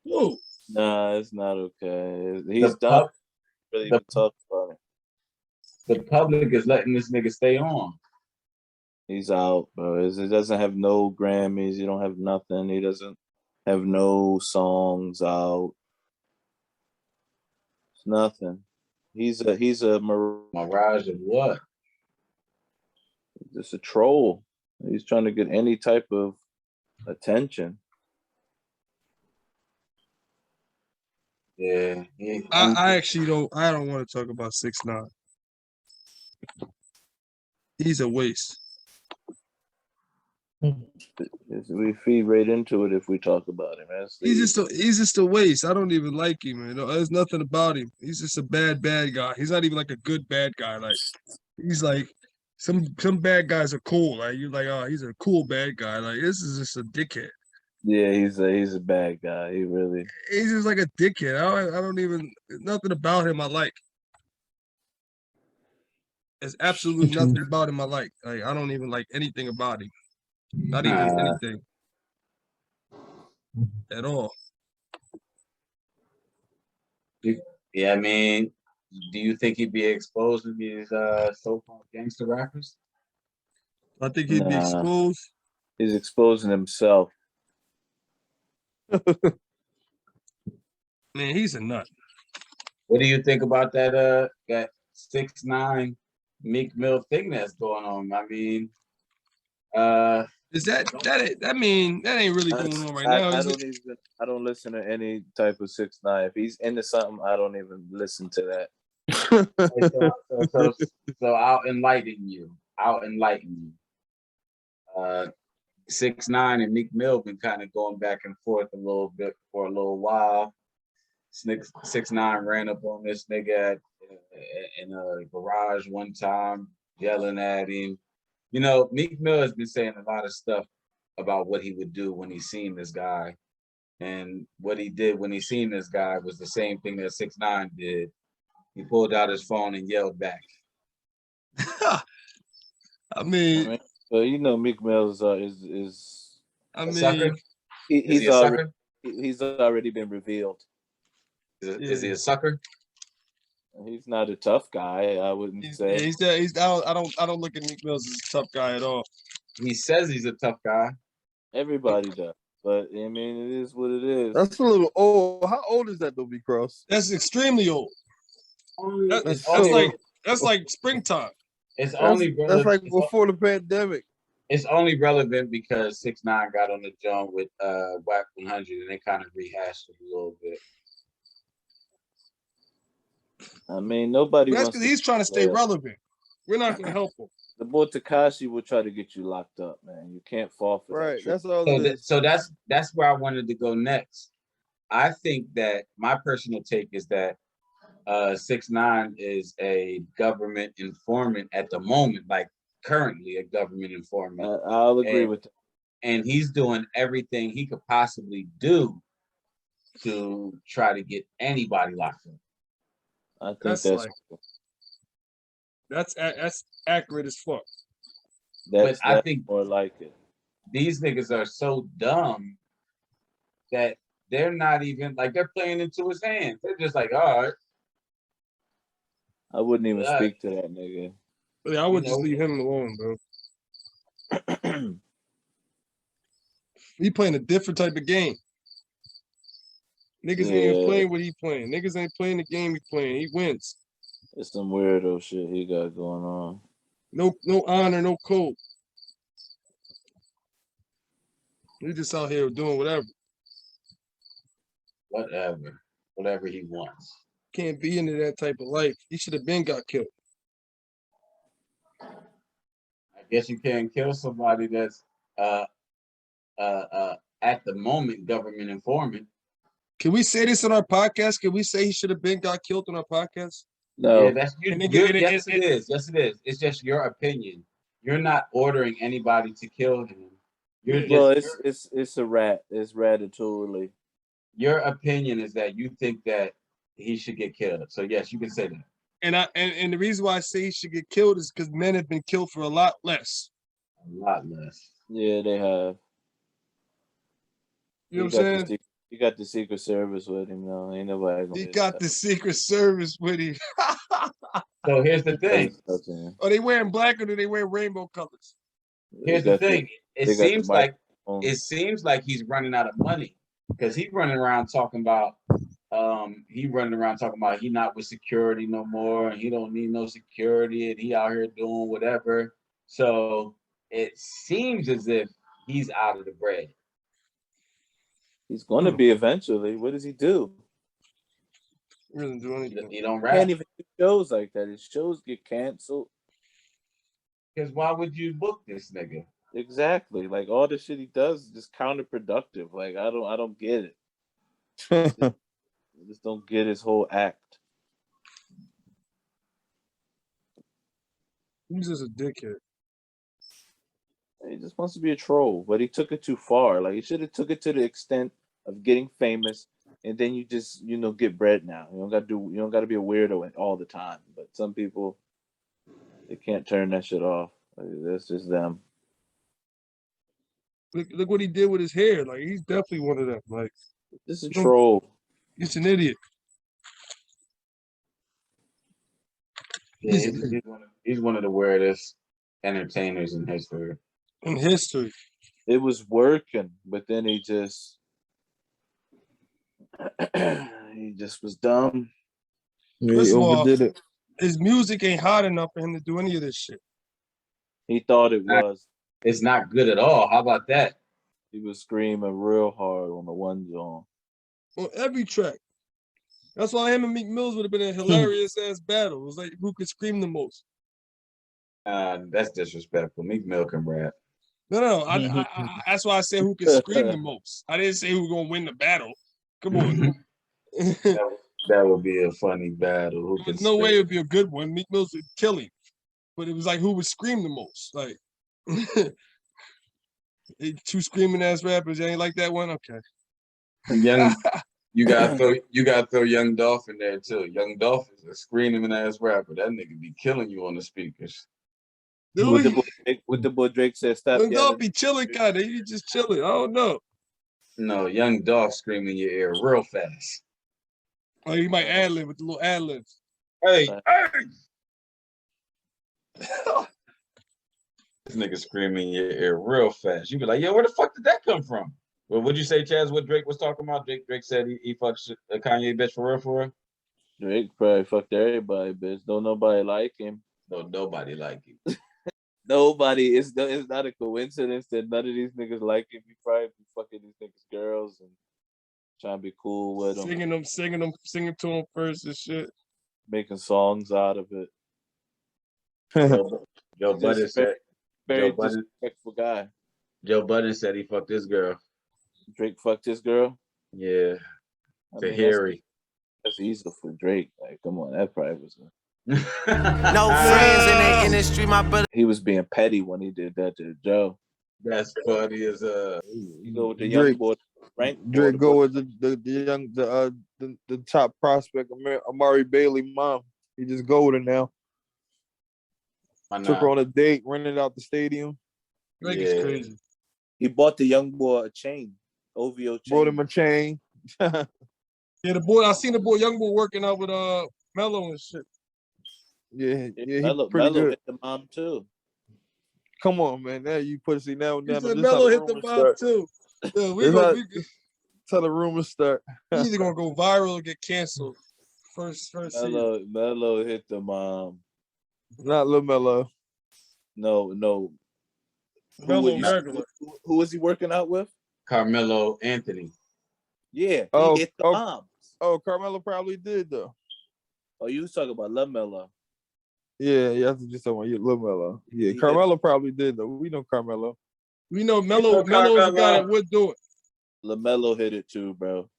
Who? Nah, it's not okay. He's done. Really even talk about it. The public is letting this nigga stay on. He's out, bro. He doesn't have no Grammys. He don't have nothing. He doesn't have no songs out. It's nothing. He's a mirage of what? Just a troll. He's trying to get any type of attention. Yeah. I actually don't. I don't want to talk about 6ix9ine. He's a waste. We feed right into it if we talk about him. He's just a waste. I don't even like him, man. There's nothing about him. He's just a bad guy. He's not even like a good bad guy. Like he's like some bad guys are cool. Like you're like, oh, he's a cool bad guy. Like this is just a dickhead. Yeah, he's a bad guy. He's just like a dickhead. I don't even, nothing about him I like. There's absolutely nothing about him I like. Like I don't even like anything about him. Not even anything at all. Yeah, I mean, do you think he'd be exposing these so-called gangster rappers? I think he'd be exposed. He's exposing himself. Man, he's a nut. What do you think about that 6ix9ine Meek Mill thing that's going on? I mean, is that ain't really going on right now? I don't listen to any type of 6ix9ine. If he's into something, I don't even listen to that. so I'll enlighten you. 6ix9ine and Meek Mill been kind of going back and forth a little bit for a little while. 6ix9ine ran up on this nigga in a garage one time, yelling at him. You know, Meek Mill has been saying a lot of stuff about what he would do when he seen this guy. And what he did when he seen this guy was the same thing that 6ix9ine did. He pulled out his phone and yelled back. I mean, well, you know, Meek Mill is I mean, sucker? He's already been revealed. Is he a sucker? He's not a tough guy, I wouldn't say. I don't look at Meek Mill as a tough guy at all. He says he's a tough guy. Everybody does. But I mean, it is what it is. That's a little old. How old is that though, B Cross? That's extremely old. That's like springtime. It's only that's like before the pandemic. It's only relevant because 6ix9ine got on the joint with Wack 100 and they kind of rehashed it a little bit. I mean, nobody. That's because he's trying to stay relevant. We're not going to help him. The boy Tekashi will try to get you locked up, man. You can't fall for right. That that's all. So that's where I wanted to go next. I think that my personal take is that 6ix9ine is a government informant at the moment, like currently a government informant. I'll agree with that. And he's doing everything he could possibly do to try to get anybody locked up. I think that's accurate as fuck. But I think more like it. These niggas are so dumb that they're not even like they're playing into his hands. They're just like, all right. I wouldn't even speak to that nigga. Yeah, I would just leave him alone, bro. He playing a different type of game. Niggas ain't even playing what he playing. Niggas ain't playing the game he playing. He wins. It's some weirdo shit he got going on. No honor, no code. He just out here doing whatever. Whatever he wants. Can't be into that type of life. He should have been got killed. I guess you can't kill somebody that's at the moment government informant. Can we say this on our podcast? Can we say he should have been got killed on our podcast? No. Yeah, that's yes, it is. Yes, it is. It's just your opinion. You're not ordering anybody to kill him. It's a rat. It's ratatouille. Your opinion is that you think that he should get killed. So yes, you can say that. And the reason why I say he should get killed is because men have been killed for a lot less. A lot less. Yeah, they have. You know what I'm saying? You got the Secret Service with him, though. Ain't nobody gonna. He got the Secret Service with him. So here's the thing. Are they wearing black or do they wear rainbow colors? Here's the thing. It seems like he's running out of money because he's running around talking about he not with security no more and he don't need no security and he out here doing whatever. So it seems as if he's out of the bread. He's going to be eventually. What does he do? He doesn't do anything. He don't rap. Can't even do shows like that. His shows get canceled. Because why would you book this nigga? Exactly. Like all the shit he does is just counterproductive. Like I don't get it. I just don't get his whole act. He's just a dickhead. He just wants to be a troll, but he took it too far. Like he should have took it to the extent of getting famous, and then you just get bread now. You don't got to be a weirdo all the time. But some people, they can't turn that shit off. Like, that's just them. Look what he did with his hair. Like he's definitely one of them. Like this is a troll. He's an idiot. Yeah, he's one of the weirdest entertainers in history. In history. It was working, but then he just was dumb. Yeah, First he of all, overdid it. his music ain't hot enough for him to do any of this shit. He thought it was. It's not good at all. How about that? He was screaming real hard on the one song. On every track. That's why him and Meek Mills would have been a hilarious ass battle. It was like who could scream the most. That's disrespectful. Meek Mill can rap. No. That's why I said who could scream the most. I didn't say who's gonna win the battle. Come on. That would be a funny battle. Who There's can no way scream? it would be a good one. Meek Mills would kill him. But it was like who would scream the most. Like two screaming ass rappers. You ain't like that one? Okay. Young, you gotta throw Young Dolph in there too. Young Dolph is a screaming ass rapper. That nigga be killing you on the speakers. With the boy Drake said, "Stop Young yelling." Dolph be chilling kind of. He just chilling. I don't know. No, Young Dolph screaming in your ear real fast. Oh, he might ad lib with the little ad libs. Hey, this nigga screaming in your ear real fast. You be like, yo, where the fuck did that come from? Well, what'd you say, Chaz? What Drake was talking about? Drake said he fucks a Kanye bitch for real? Drake probably fucked everybody, bitch. Don't nobody like him. No, nobody like him. Nobody. It's not a coincidence that none of these niggas like him. He probably be fucking these niggas' girls and trying to be cool with them. Singing to him first and shit. Making songs out of it. Joe Budden said. Very disrespectful guy. Joe Budden said he fucked this girl. Drake fucked his girl? Yeah. Harry. That's easy for Drake. Like, come on, that probably was no friends in the industry, my brother. He was being petty when he did that to Joe. That's funny as You go with the Drake, young boy, right? Drake go with the top prospect, Amari Bailey mom. He just golden now. Took her on a date, rented out the stadium. Drake is crazy. He bought the young boy a chain, OVO chain. Bought him a chain. Yeah, the boy. I seen the boy, young boy, working out with Melo and shit. Yeah, Melo good. hit the mom too. Come on, man. Now you pussy. Now Melo hit the mom too. Yeah, we tell the rumors start. He's either gonna go viral or get canceled. First Melo hit the mom. Not LaMelo. No. Who was he working out with? Carmelo Anthony. Yeah, he hit the moms. Oh, Carmelo probably did though. Oh, you was talking about LaMelo. Yeah, that's just talking about LaMelo. Yeah, Carmelo probably did though. We know Carmelo. We know Melo's the guy that would do it. LaMelo hit it too, bro.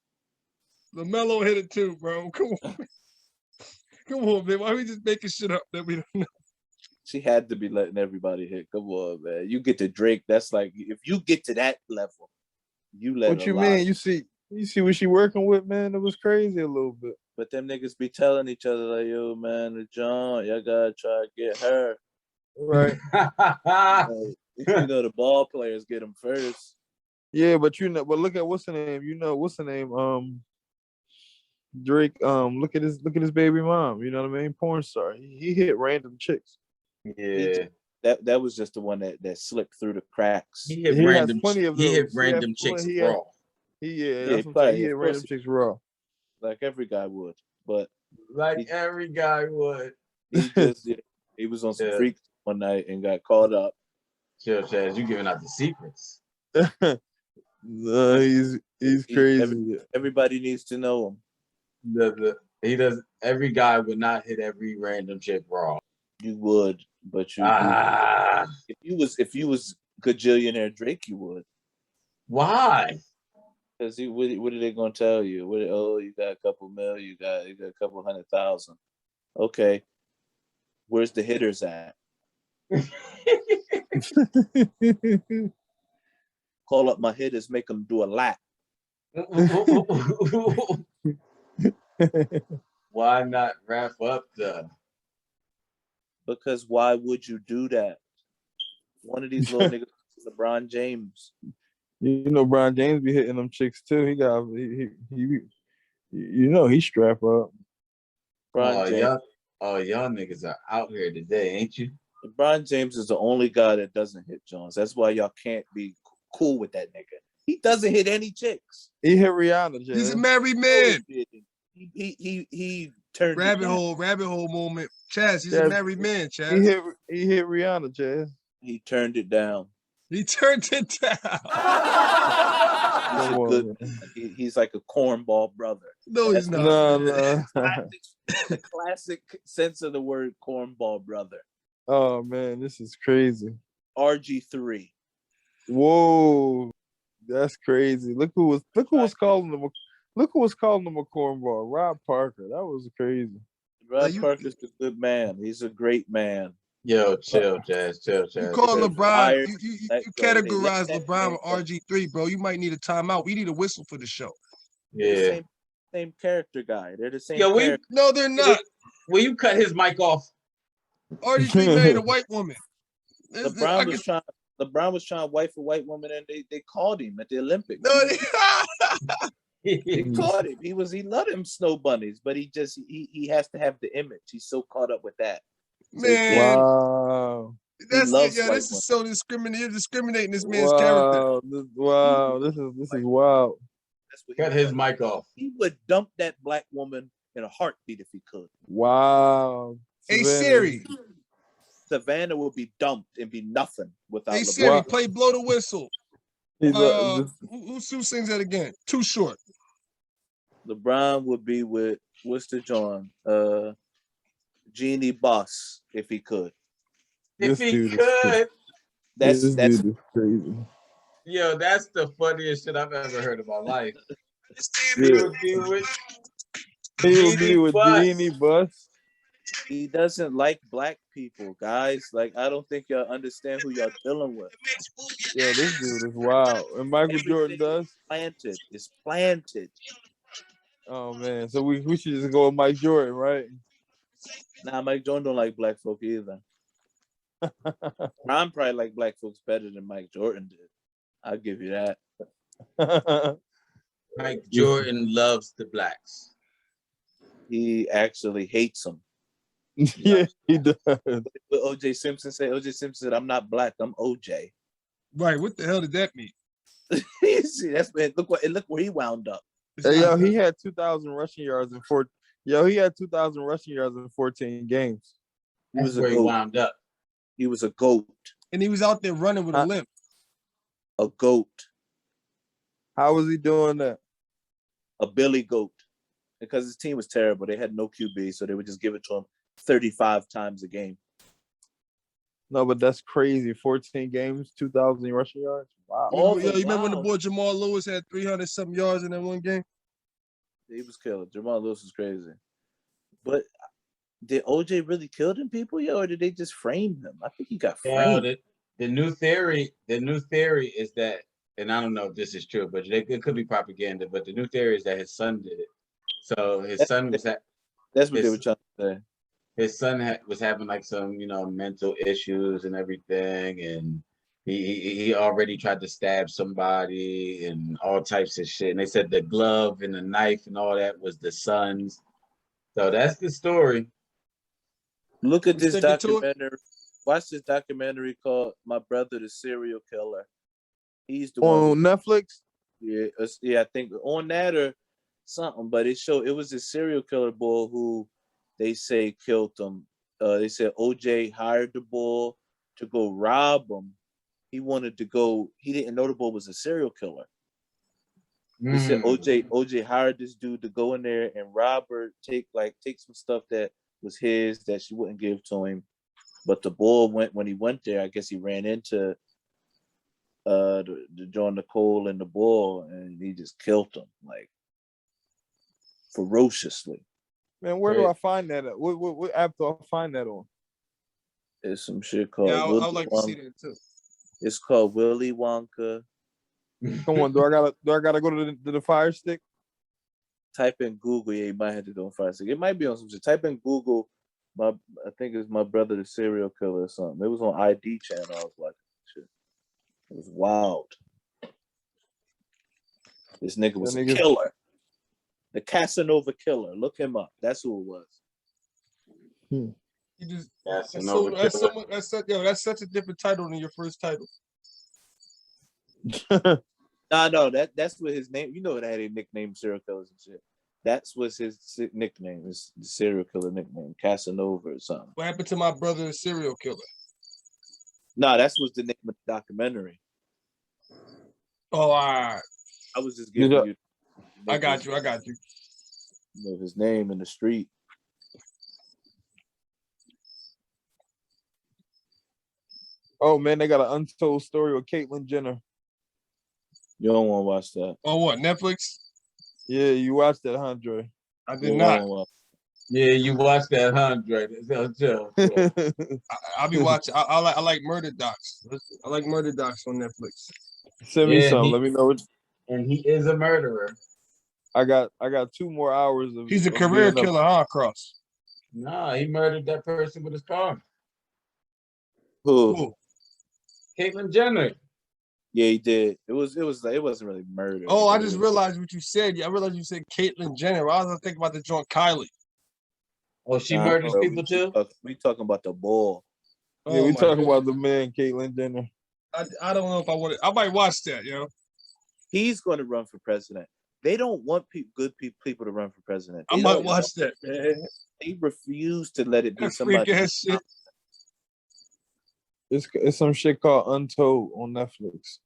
LaMelo hit it too, bro. Come on. Come on, man. Why are we just making shit up that we don't know? She had to be letting everybody hit. Come on, man. You get to Drake, that's like, if you get to that level, you let What you mean? You see what she working with, man? It was crazy a little bit. But them niggas be telling each other like, yo, man, the John, y'all gotta try to get her. Right. You know the ball players get them first. Yeah, but look at what's the name? Drake, look at his baby mom, you know what I mean? Porn star. He hit random chicks. Yeah. That was just the one that slipped through the cracks. He hit random chicks raw. He hit random chicks raw. Like every guy would. But every guy would. He was on some freaks one night and got caught up. Chill, Chaz, you giving out the secrets. No, he's crazy. Everybody needs to know him. He does. Every guy would not hit every random chick raw. You would, but you. If you was gajillionaire Drake, you would. Why? Because what are they gonna tell you? You got a couple mil, you got a couple 100,000. Okay, where's the hitters at? Call up my hitters, make them do a lap. Why not wrap up the? Because why would you do that? One of these little niggas, LeBron James. You know, LeBron James be hitting them chicks too. He strapped up. LeBron James. Oh, y'all niggas are out here today, ain't you? LeBron James is the only guy that doesn't hit Jones. That's why y'all can't be cool with that nigga. He doesn't hit any chicks. He hit Rihanna, Jay. He's a married man. He turned rabbit hole moment. Chaz, he's Yeah, a married man, Chaz. He hit Rihanna, Jay. He turned it down. He turned it down. He's a good man. He's like a cornball brother. No, he's not. No. The classic sense of the word cornball brother. Oh man, this is crazy. RG3. Whoa, that's crazy. Look who was calling him. Look who was calling him a cornball. Rob Parker. That was crazy. Rob Parker's a good man. He's a great man. Yo, chill, Jazz. Chill. You call LeBron. You categorize LeBron with RG3, bro. You might need a timeout. We need a whistle for the show. Yeah. Same character guy. They're the same. No, they're not. Will you cut his mic off? RG3 married a white woman. LeBron was trying to wife a white woman, and they called him at the Olympics. No, they caught him. He loved him snow bunnies, but he has to have the image. He's so caught up with that. Man, wow. That's it. Yeah, this is so discriminating. You're discriminating this man's character. This is wild. Cut his mic off. He would dump that black woman in a heartbeat if he could. Wow. Hey Siri. Savannah will be dumped and be nothing without. Hey LeBron. Siri, play "Blow the Whistle." Who sings that again? Too Short. LeBron would be with what's the John? Jeannie Buss if he could. If he could. That's crazy. Yo, that's the funniest shit I've ever heard in my life. He would be with Jeannie Buss. He doesn't like black people, guys. Like, I don't think y'all understand who y'all dealing with. Yo, this dude is wild. And Michael Jordan does? It's planted. Oh, man. So we should just go with Mike Jordan, right? Nah, Mike Jordan don't like black folk either. I'm probably like black folks better than Mike Jordan did. I'll give you that. Mike Jordan loves the blacks. He actually hates them. Yeah, he does. What OJ Simpson said? OJ Simpson said, "I'm not black. I'm OJ." Right. What the hell did that mean? See, that's man. Look where he wound up. Hey, he had 2,000 rushing yards in 14. He had 2,000 rushing yards in 14 games. He was where he wound up. He was a goat. And he was out there running with a limp. A goat. How was he doing that? A Billy goat. Because his team was terrible. They had no QB, so they would just give it to him 35 times a game. No, but that's crazy. 14 games, 2,000 rushing yards. Wow. You remember when the boy Jamal Lewis had 300-something yards in that one game? He was killer. Jamal Lewis was crazy. But did OJ really kill them people, or did they just frame him? I think he got framed. Yeah, the new theory is that, and I don't know if this is true, but it could be propaganda, but the new theory is that his son did it. So his son was that's what they were trying to say. His son was having like some, mental issues and everything, and he already tried to stab somebody and all types of shit. And they said the glove and the knife and all that was the son's. So that's the story. Look at this documentary. Watch this documentary called "My Brother the Serial Killer." He's the one on Netflix. Yeah, I think on that or something. But it was a serial killer bull who they say killed him. They said OJ hired the bull to go rob him. He wanted to go. He didn't know the bull was a serial killer. They said OJ hired this dude to go in there and rob her, take some stuff that was his that she wouldn't give to him. But the bull when he went there, I guess he ran into the John Nicole and the bull, and he just killed him like ferociously. Man, where do I find that at? What app do I find that on? It's some shit called. Yeah, I'd like to see that too. It's called Willy Wonka. Come on, do I gotta go to the Fire Stick? Type in Google. Yeah, you might have to do on Fire Stick. It might be on some shit. Type in Google. I think it's My Brother the Serial Killer or something. It was on ID channel. I was watching shit. It was wild. This nigga was a killer. The Casanova Killer. Look him up. That's who it was. You just Casanova Killer. That's such a different title than your first title. No, that's what his name. You know that had a nickname, serial killers and shit. That's what's his nickname. His serial killer nickname, Casanova or something. What happened to my brother, a serial killer? No, that's what's the name of the documentary. Oh, all right. I was just giving you. I got you. You know his name in the street. Oh man, they got an untold story with Caitlyn Jenner. You don't want to watch that. Oh, what, Netflix? Yeah, you watched that, Andre. I did not. Yeah, you watched that, Andre. I'll be watching. I like murder docs. I like murder docs on Netflix. Send me some. Let me know. And he is a murderer. I got 2 more hours of. He's a career killer, huh, Cross? Nah, he murdered that person with his car. Who? Caitlyn Jenner. Yeah, he did. It wasn't really murder. Oh, I just realized what you said. I realized you said Caitlyn Jenner. I was thinking about the joint Kylie. Oh, she murders people too? We talking about the bull. Yeah, we talking about the man, Caitlyn Jenner. I don't know if I want it. I might watch that, yo. He's going to run for president. They don't want good people to run for president. I might watch that, man. They refuse to let it be That somebody. freak ass shit. It's some shit called Untold on Netflix.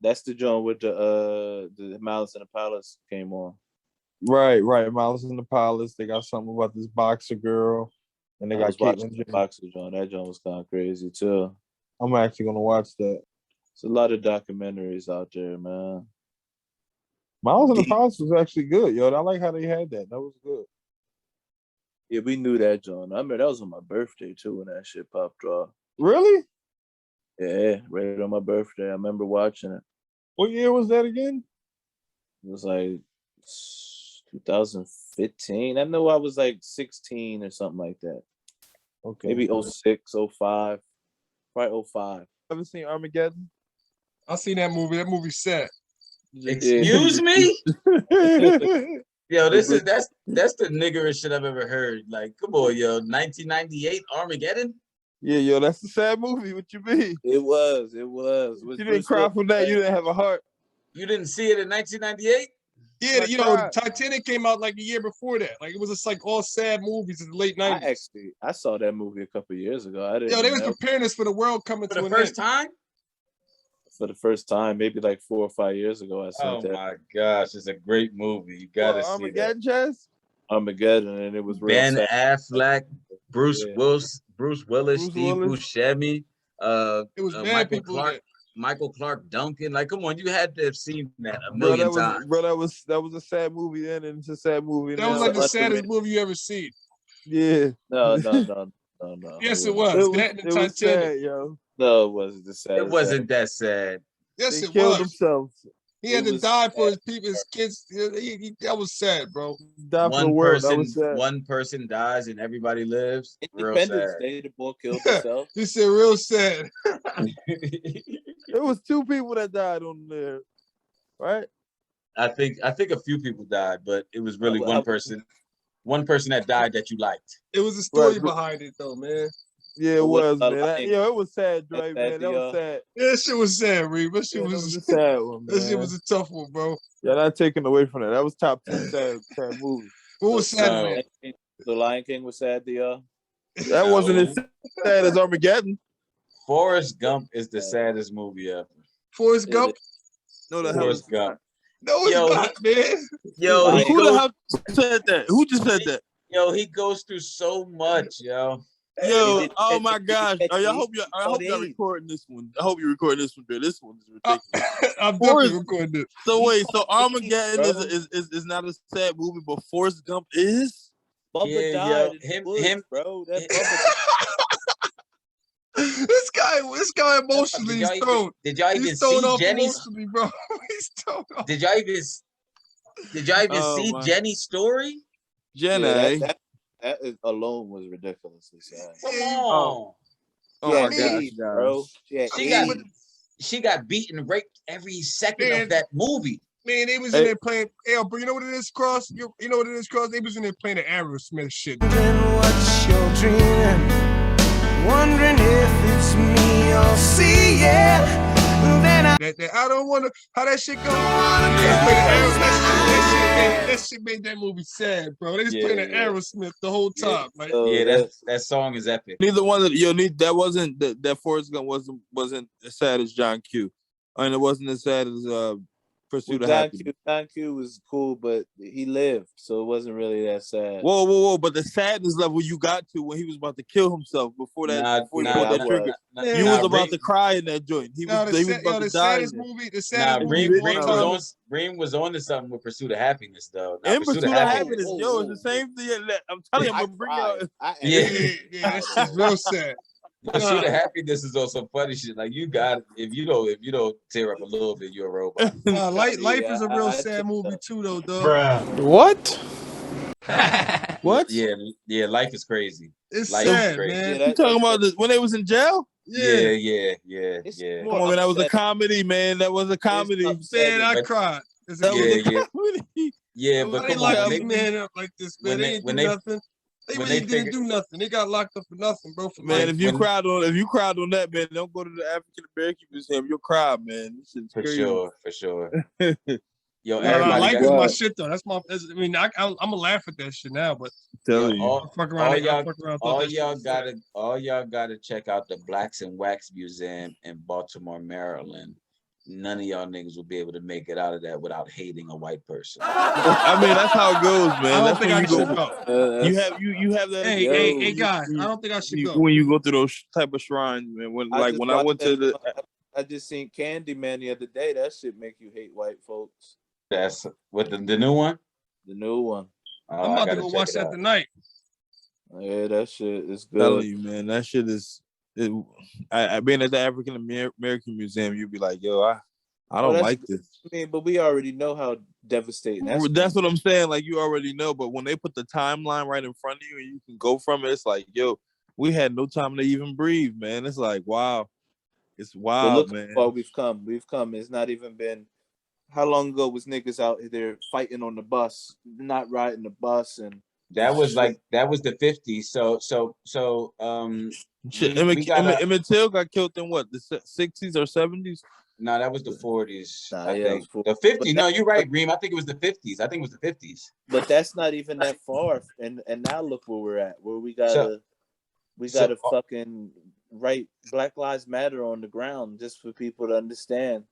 That's the joint with the Malice in the Palace came on. Right. Malice in the Palace. They got something about this boxer girl, and they got Caitlyn Jenner. Boxer joint. That joint was kind of crazy too. I'm actually gonna watch that. There's a lot of documentaries out there, man. Malice in the Palace was actually good, yo. I like how they had that. That was good. Yeah, we knew that joint. I remember that was on my birthday too when that shit popped off. Really? Yeah, right on my birthday. I remember watching it. What year was that again? It was like 2015. I know I was like 16 or something like that. Okay. Maybe 06, 05. Probably 05. Ever seen Armageddon? I seen that movie. That movie's sad. Excuse me? Yo, that's the niggerish shit I've ever heard. Like, come on, yo, 1998 Armageddon? Yeah, yo, that's a sad movie. What you mean? It was. You didn't cry from that. You didn't have a heart. You didn't see it in 1998? Yeah, you know, Titanic came out like a year before that. Like, it was just like all sad movies in the late 90s. I saw that movie a couple of years ago. They was preparing us for the world coming to an end. For the first time? For the first time, maybe like 4 or 5 years ago. I saw that. Oh my gosh, it's a great movie. You gotta see Armageddon, that. Chaz? Armageddon, and it was real Ben sad. Affleck, Bruce Willis, Steve Buscemi, it was Michael Clark Duncan. Like, come on, you had to have seen that a million times. Bro, that was a sad movie then, and it's a sad movie now. That was like the saddest movie you ever seen. Yeah. No. Yes, it was. That and Titanic. Sad, yo. No, it wasn't the sad. It wasn't that sad. Yes, they it killed was. themselves. He had to die for his people, his kids. That was sad, bro. One person dies and everybody lives. Independence Day, the boy killed himself. He said, real sad. It was 2 people that died on there, right? I think a few people died, but it was really one person that died that you liked. It was a story behind it, though, man. Yeah, it was, man. It was sad, Dre, man. That was sad. Yeah, that shit was sad, Reed. That shit was a sad one, man. That shit was a tough one, bro. Yeah, not taking away from that. That was top 10 sad movie. What was sad, man? The Lion King was sad, That wasn't as sad as Armageddon. Forrest Gump is the saddest movie ever. Forrest Gump? No, the Forrest Gump. No, it's not, man. Yo, who the hell said that? Who just said that? Yo, he goes through so much, yo. Yo, oh my gosh. I hope you're recording this one. I hope you're recording this one, dude. This one is ridiculous. I'm definitely recording it. So wait, so Armageddon is not a sad movie, but Forrest Gump is? Bubba died. Him, bro. That This guy emotionally is thrown. Did y'all even see Jenny? Bro. He's thrown off. Did y'all even see Jenny's story? Jenny. That alone was ridiculously sad. Come on. Oh my gosh, bro. She got beaten, raped every second of that movie. Man, they was in there playing. Hey, bro, you know what it is, Cross? You know what it is, Cross? They was in there playing the Aerosmith shit. What's your dream? Wondering if it's me or see, yeah. Then I don't want to. How that shit go? That shit made that movie sad, bro. They was playing the Aerosmith the whole time. Like, that song is epic. Neither one of that wasn't that Forrest Gump wasn't as sad as John Q, and it wasn't as sad as Pursuit of Happiness. John Q was cool, but he lived, so it wasn't really that sad. Whoa! But the sadness level you got to when he was about to kill himself before that trigger, you was about to cry in that joint. He was about to die. Reem was on to something with Pursuit of Happiness, though. And Pursuit of Happiness, it's the same thing. I'm telling you, I'm gonna bring out. That's just real sad. Pursuit of Happiness is also funny shit. Like you got, if you don't tear up a little bit, you're a robot. Life is a real sad movie too, though, dog. Bruh. What? What? Yeah, Life is crazy. It's Life sad, is crazy. man. You talking about when they was in jail? Yeah. Come on, man, that was a comedy, man. That was a comedy. Man, I cried. Yeah, but they come locked on, this man up like this, man. They didn't do nothing. They really didn't do nothing. They got locked up for nothing, bro. Man, if you cried on that, man, don't go to the African American Museum. You'll cry, man. This shit's crazy. For sure. Yo, Life is my shit though. That's my. I mean, I'm gonna laugh at that shit now, but all y'all gotta check out the Blacks and Wax Museum in Baltimore, Maryland. None of y'all niggas will be able to make it out of that without hating a white person. I mean, that's how it goes, man. I don't think I should go. You have that. Hey, guys, I don't think I should go. When you go through those type of shrines, man. When I went to the, I just seen Candyman the other day. That shit make you hate white folks. That's what the new one. The new one. I'm about to go watch that tonight. Yeah, that shit is good. Telling you, man, that shit is. I been at the African American Museum, you'd be like, yo, I don't like this. I mean, but we already know how devastating that's what I'm saying. Like, you already know, but when they put the timeline right in front of you and you can go from it, it's like, yo, we had no time to even breathe, man. It's like, wow. It's wild, look man. How far we've come. It's not even been. How long ago was niggas out there fighting on the bus, not riding the bus, and that was the 50s. So Emmett Till got killed in what, the 60s or 70s? No, that was the 40s. I think. The 50s. No, you're right, Reem. I think it was the 50s. But that's not even that far. And now look where we're at. Where we gotta fucking write Black Lives Matter on the ground just for people to understand.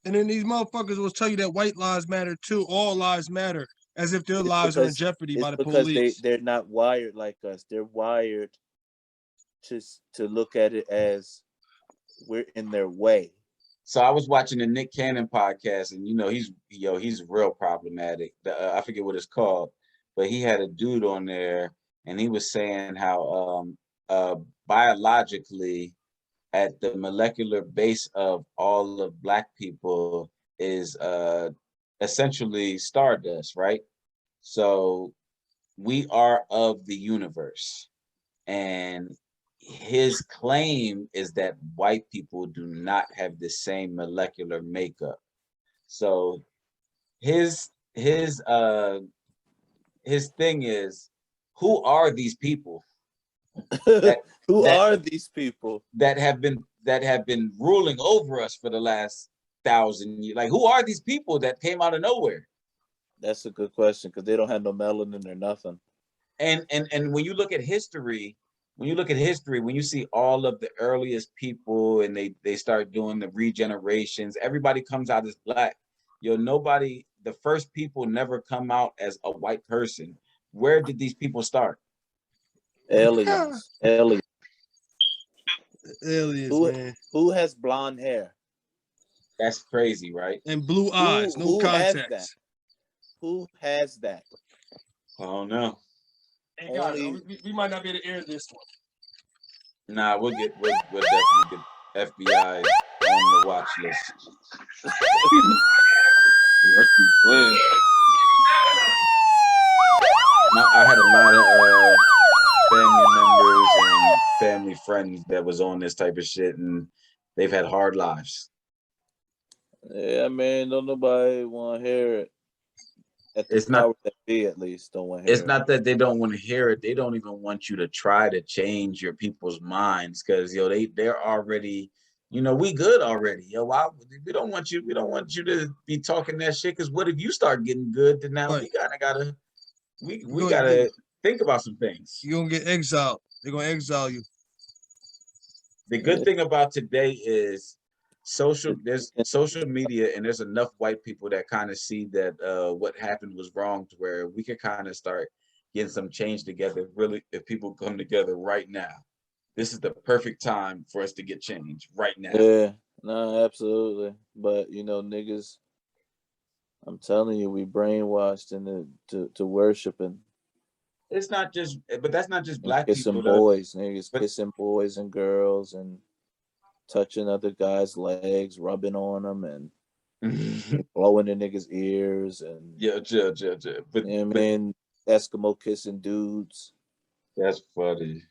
And then these motherfuckers will tell you that white lives matter too. All lives matter, as if their lives are in jeopardy by the police. Because they're not wired like us. They're wired to look at it as we're in their way. So I was watching the Nick Cannon podcast, and he's real problematic. I forget what it's called, but he had a dude on there, and he was saying how biologically, at the molecular base of all of Black people is essentially stardust, right? So we are of the universe, and his claim is that white people do not have the same molecular makeup. So his thing is, who are these people? Who are these people that have been ruling over us for the last 1,000 years? Like, who are these people that came out of nowhere? That's a good question, because they don't have no melanin or nothing. And when you look at history, when you see all of the earliest people and they start doing the regenerations, everybody comes out as Black. The first people never come out as a white person. Where did these people start? Aliens. Aliens, man. Who has blonde hair? That's crazy, right? And blue eyes, no contacts. Who has that? I don't know. Hey, guys, we might not be able to air this one. Nah, we'll definitely get FBI on the watch list. I had a lot of family members and family friends that was on this type of shit, and they've had hard lives. Yeah, man, don't nobody want to hear it. At the It's power not. that be, at least, don't want to hear It's it. not that they don't want to hear it. They don't even want you to try to change your people's minds because they're already, we good already. We don't want you. We don't want you to be talking that shit. Because what if you start getting good? Then now Right. we kind of gotta we You gotta think about some things. You're gonna get exiled. They're gonna exile you. The good thing about today is there's social media, and there's enough white people that kind of see that what happened was wrong, to where we can kind of start getting some change together. Really, if people come together right now, this is the perfect time for us to get change right now. Yeah, no, absolutely. But niggas, I'm telling you, we brainwashed into to worshiping. It's not just, but that's not just black kissing people. Though. Boys, niggas kissing boys and girls and touching other guys' legs, rubbing on them and blowing in niggas' ears and yeah. But Eskimo kissing dudes. That's funny.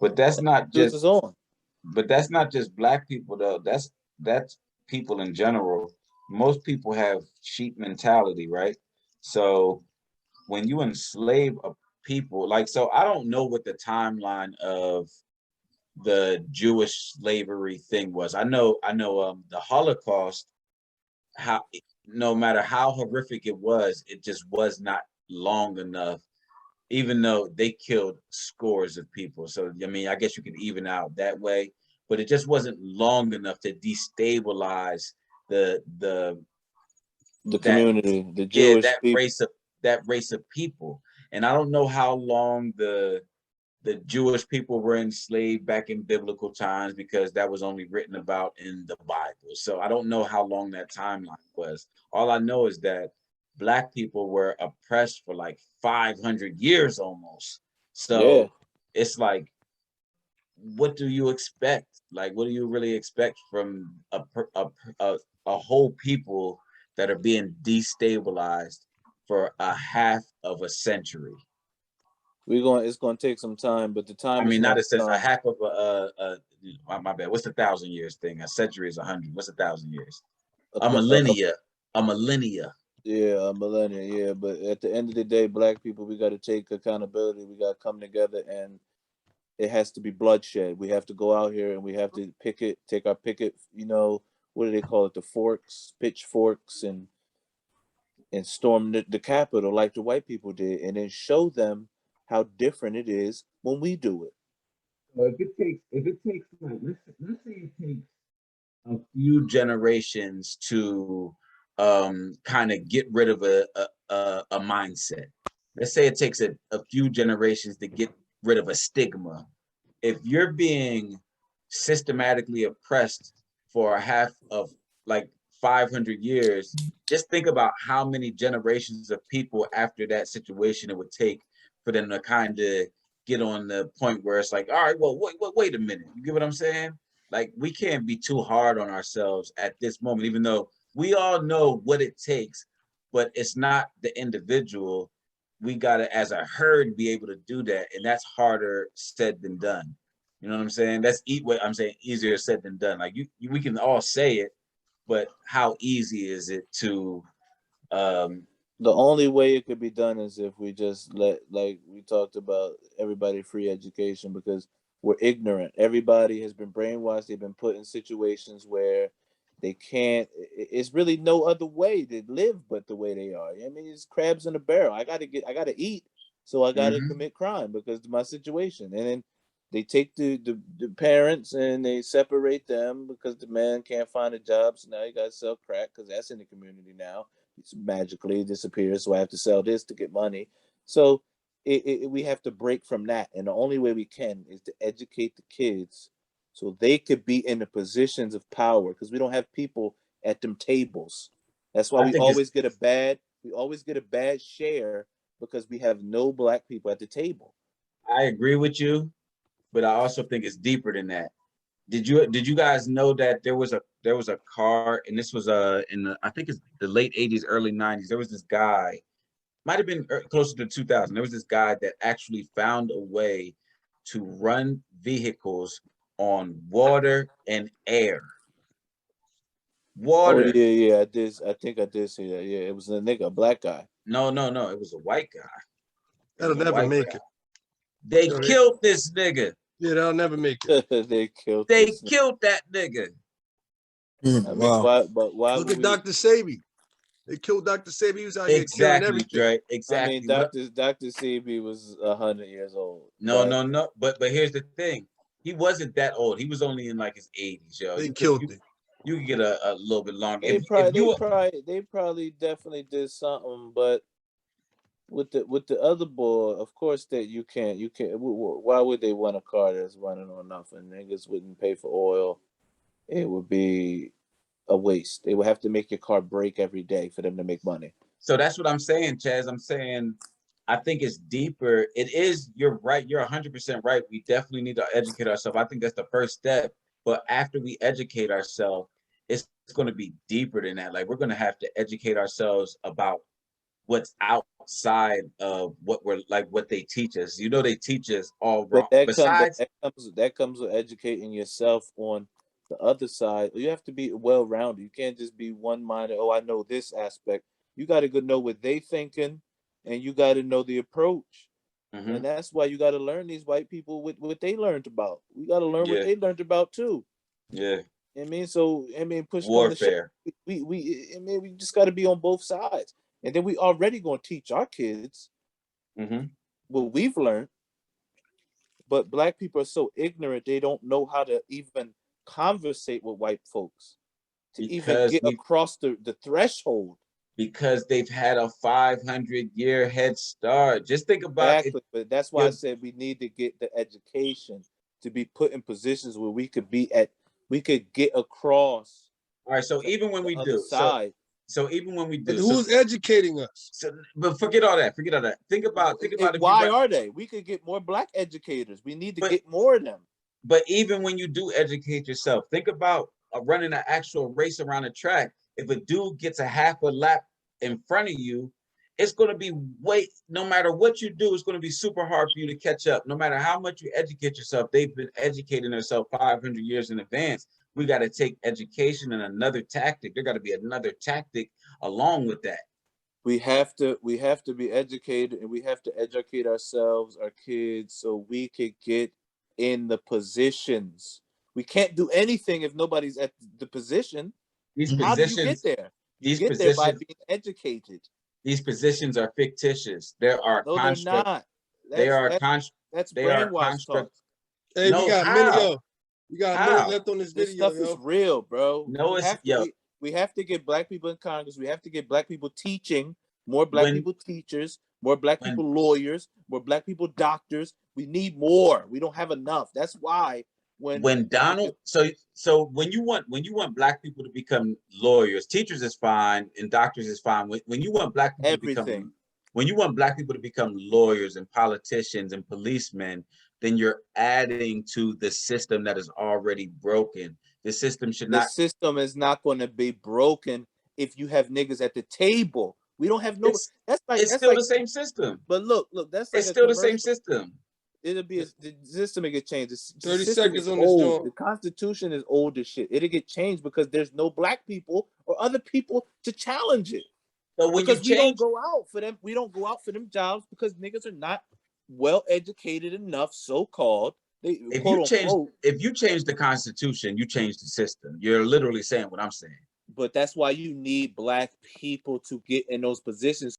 But that's not just just But that's not just black people though. That's people in general. Most people have sheep mentality, right? So when you enslave a people, so I don't know what the timeline of the Jewish slavery thing was. I know the Holocaust, how no matter how horrific it just was not long enough, even though they killed scores of people. So I mean, I guess you could even out that way, but it just wasn't long enough to destabilize the community, the Jewish people. that race of people. And I don't know how long the Jewish people were enslaved back in biblical times, because that was only written about in the Bible. So I don't know how long that timeline was. All I know is that black people were oppressed for like 500 years almost. So it's like, what do you expect? Like, what do you really expect from a whole people that are being destabilized for a half of a century? It's gonna take some time, but the time. I mean, not a half of my bad. What's 1,000 years thing? A century is 100. What's 1,000 years? A millennia. A millennia. Yeah, a millennia. Yeah, but at the end of the day, black people, we got to take accountability. We got to come together, and it has to be bloodshed. We have to go out here and we have to take our picket. What do they call it? The forks, pitchforks, and storm the Capitol like the white people did, and then show them how different it is when we do it. Well, if it takes like let's say it takes a few generations to kind of get rid of a mindset. Let's say it takes a few generations to get rid of a stigma. If you're being systematically oppressed for a half of like 500 years, just think about how many generations of people after that situation it would take for them to kind of get on the point where it's like, all right, well, wait a minute. You get what I'm saying? Like, we can't be too hard on ourselves at this moment, even though we all know what it takes, but it's not the individual. We got to, as a herd, be able to do that. And that's harder said than done. You know what I'm saying? That's what I'm saying, easier said than done. Like, we can all say it, but how easy is it to the only way it could be done is if we just let, like we talked about, everybody free education, because we're ignorant. Everybody has been brainwashed. They've been put in situations where they can't. It's really no other way to live but the way they are. I mean, it's crabs in a barrel. I gotta eat, so I gotta commit crime because of my situation. And then they take the parents and they separate them because the man can't find a job. So now you gotta sell crack because that's in the community now. It's magically disappears, so I have to sell this to get money. So we have to break from that, and the only way we can is to educate the kids so they could be in the positions of power, because we don't have people at them tables. That's why we always get a bad share, because we have no black people at the table. I agree with you, but I also think it's deeper than that. Did you guys know that there was a car, and this was in the, I think it's the late 80s, early 90s. There was this guy, might have been closer to 2000. There was this guy that actually found a way to run vehicles on water and air. Water. Oh yeah. I think I did see that. Yeah, it was a nigga, a black guy. No, it was a white guy. That'll never make it. They killed this nigga. Yeah, they'll never make it. They killed that nigga. Wow. Why Look at Dr. Sebi. They killed Dr. Sebi. He was out here killing everything. Right? Exactly. I mean, Dr. Sebi was 100 years old. No. But here's the thing. He wasn't that old. He was only in like his 80s, yo. They killed it. You can get a little bit longer. They probably definitely did something, but with the other boy, of course that you can't. Why would they want a car that's running on nothing? Niggas wouldn't pay for oil. It would be a waste. They would have to make your car break every day for them to make money. So that's what I'm saying, Chaz. I'm saying I think it's deeper. It is, you're right. You're 100% right. We definitely need to educate ourselves. I think that's the first step. But after we educate ourselves, it's going to be deeper than that. Like, we're going to have to educate ourselves about what's outside of what they teach us. You know, they teach us all wrong. That comes with educating yourself on the other side. You have to be well-rounded. You can't just be one-minded. Oh, I know this aspect. You got to know what they thinking, and you got to know the approach. Mm-hmm. And that's why you got to learn these white people with what they learned about. We got to learn what they learned about too. Yeah. Push warfare. We just got to be on both sides, and then we already gonna teach our kids what we've learned. But black people are so ignorant; they don't know how to even conversate with white folks even get across the threshold. Because they've had a 500-year head start. Just think about it. But that's why I said we need to get the education to be put in positions where we could get across. All right. So even when we do, so even when we do, who's educating us? So, but forget all that. Think about it. Why are they? We could get more black educators. We need to get more of them. But even when you do educate yourself, think about running an actual race around a track. If a dude gets a half a lap in front of you, it's going to be no matter what you do, it's going to be super hard for you to catch up. No matter how much you educate yourself, they've been educating themselves 500 years in advance. We got to take education and another tactic. There got to be another tactic along with that. We have to be educated, and we have to educate ourselves, our kids, so we could get in the positions. We can't do anything if nobody's at the position. How do you get there? You get there by being educated. These positions are fictitious. There are constructs. They're not. That's brainwash talk. Hey, we got a minute, We got a minute left on this video. This stuff is real, bro. No, we have to get black people in Congress. We have to get black people teaching, more black people teachers, more black people lawyers, more black people doctors. We need more. We don't have enough. That's why when Donald, so when you want black people to become lawyers, teachers is fine and doctors is fine. When you want black people to become lawyers and politicians and policemen, then you're adding to the system that is already broken. The system The system is not going to be broken if you have niggas at the table. We don't have no. It's still the same system. But look, that's it's still the same system. It'll be the system will get changed. 30 seconds on this joint. The Constitution is old as shit. It'll get changed because there's no black people or other people to challenge it. So we don't go out for them. We don't go out for them jobs because niggas are not well educated enough, so called. If you change the Constitution, you change the system. You're literally saying what I'm saying. But that's why you need black people to get in those positions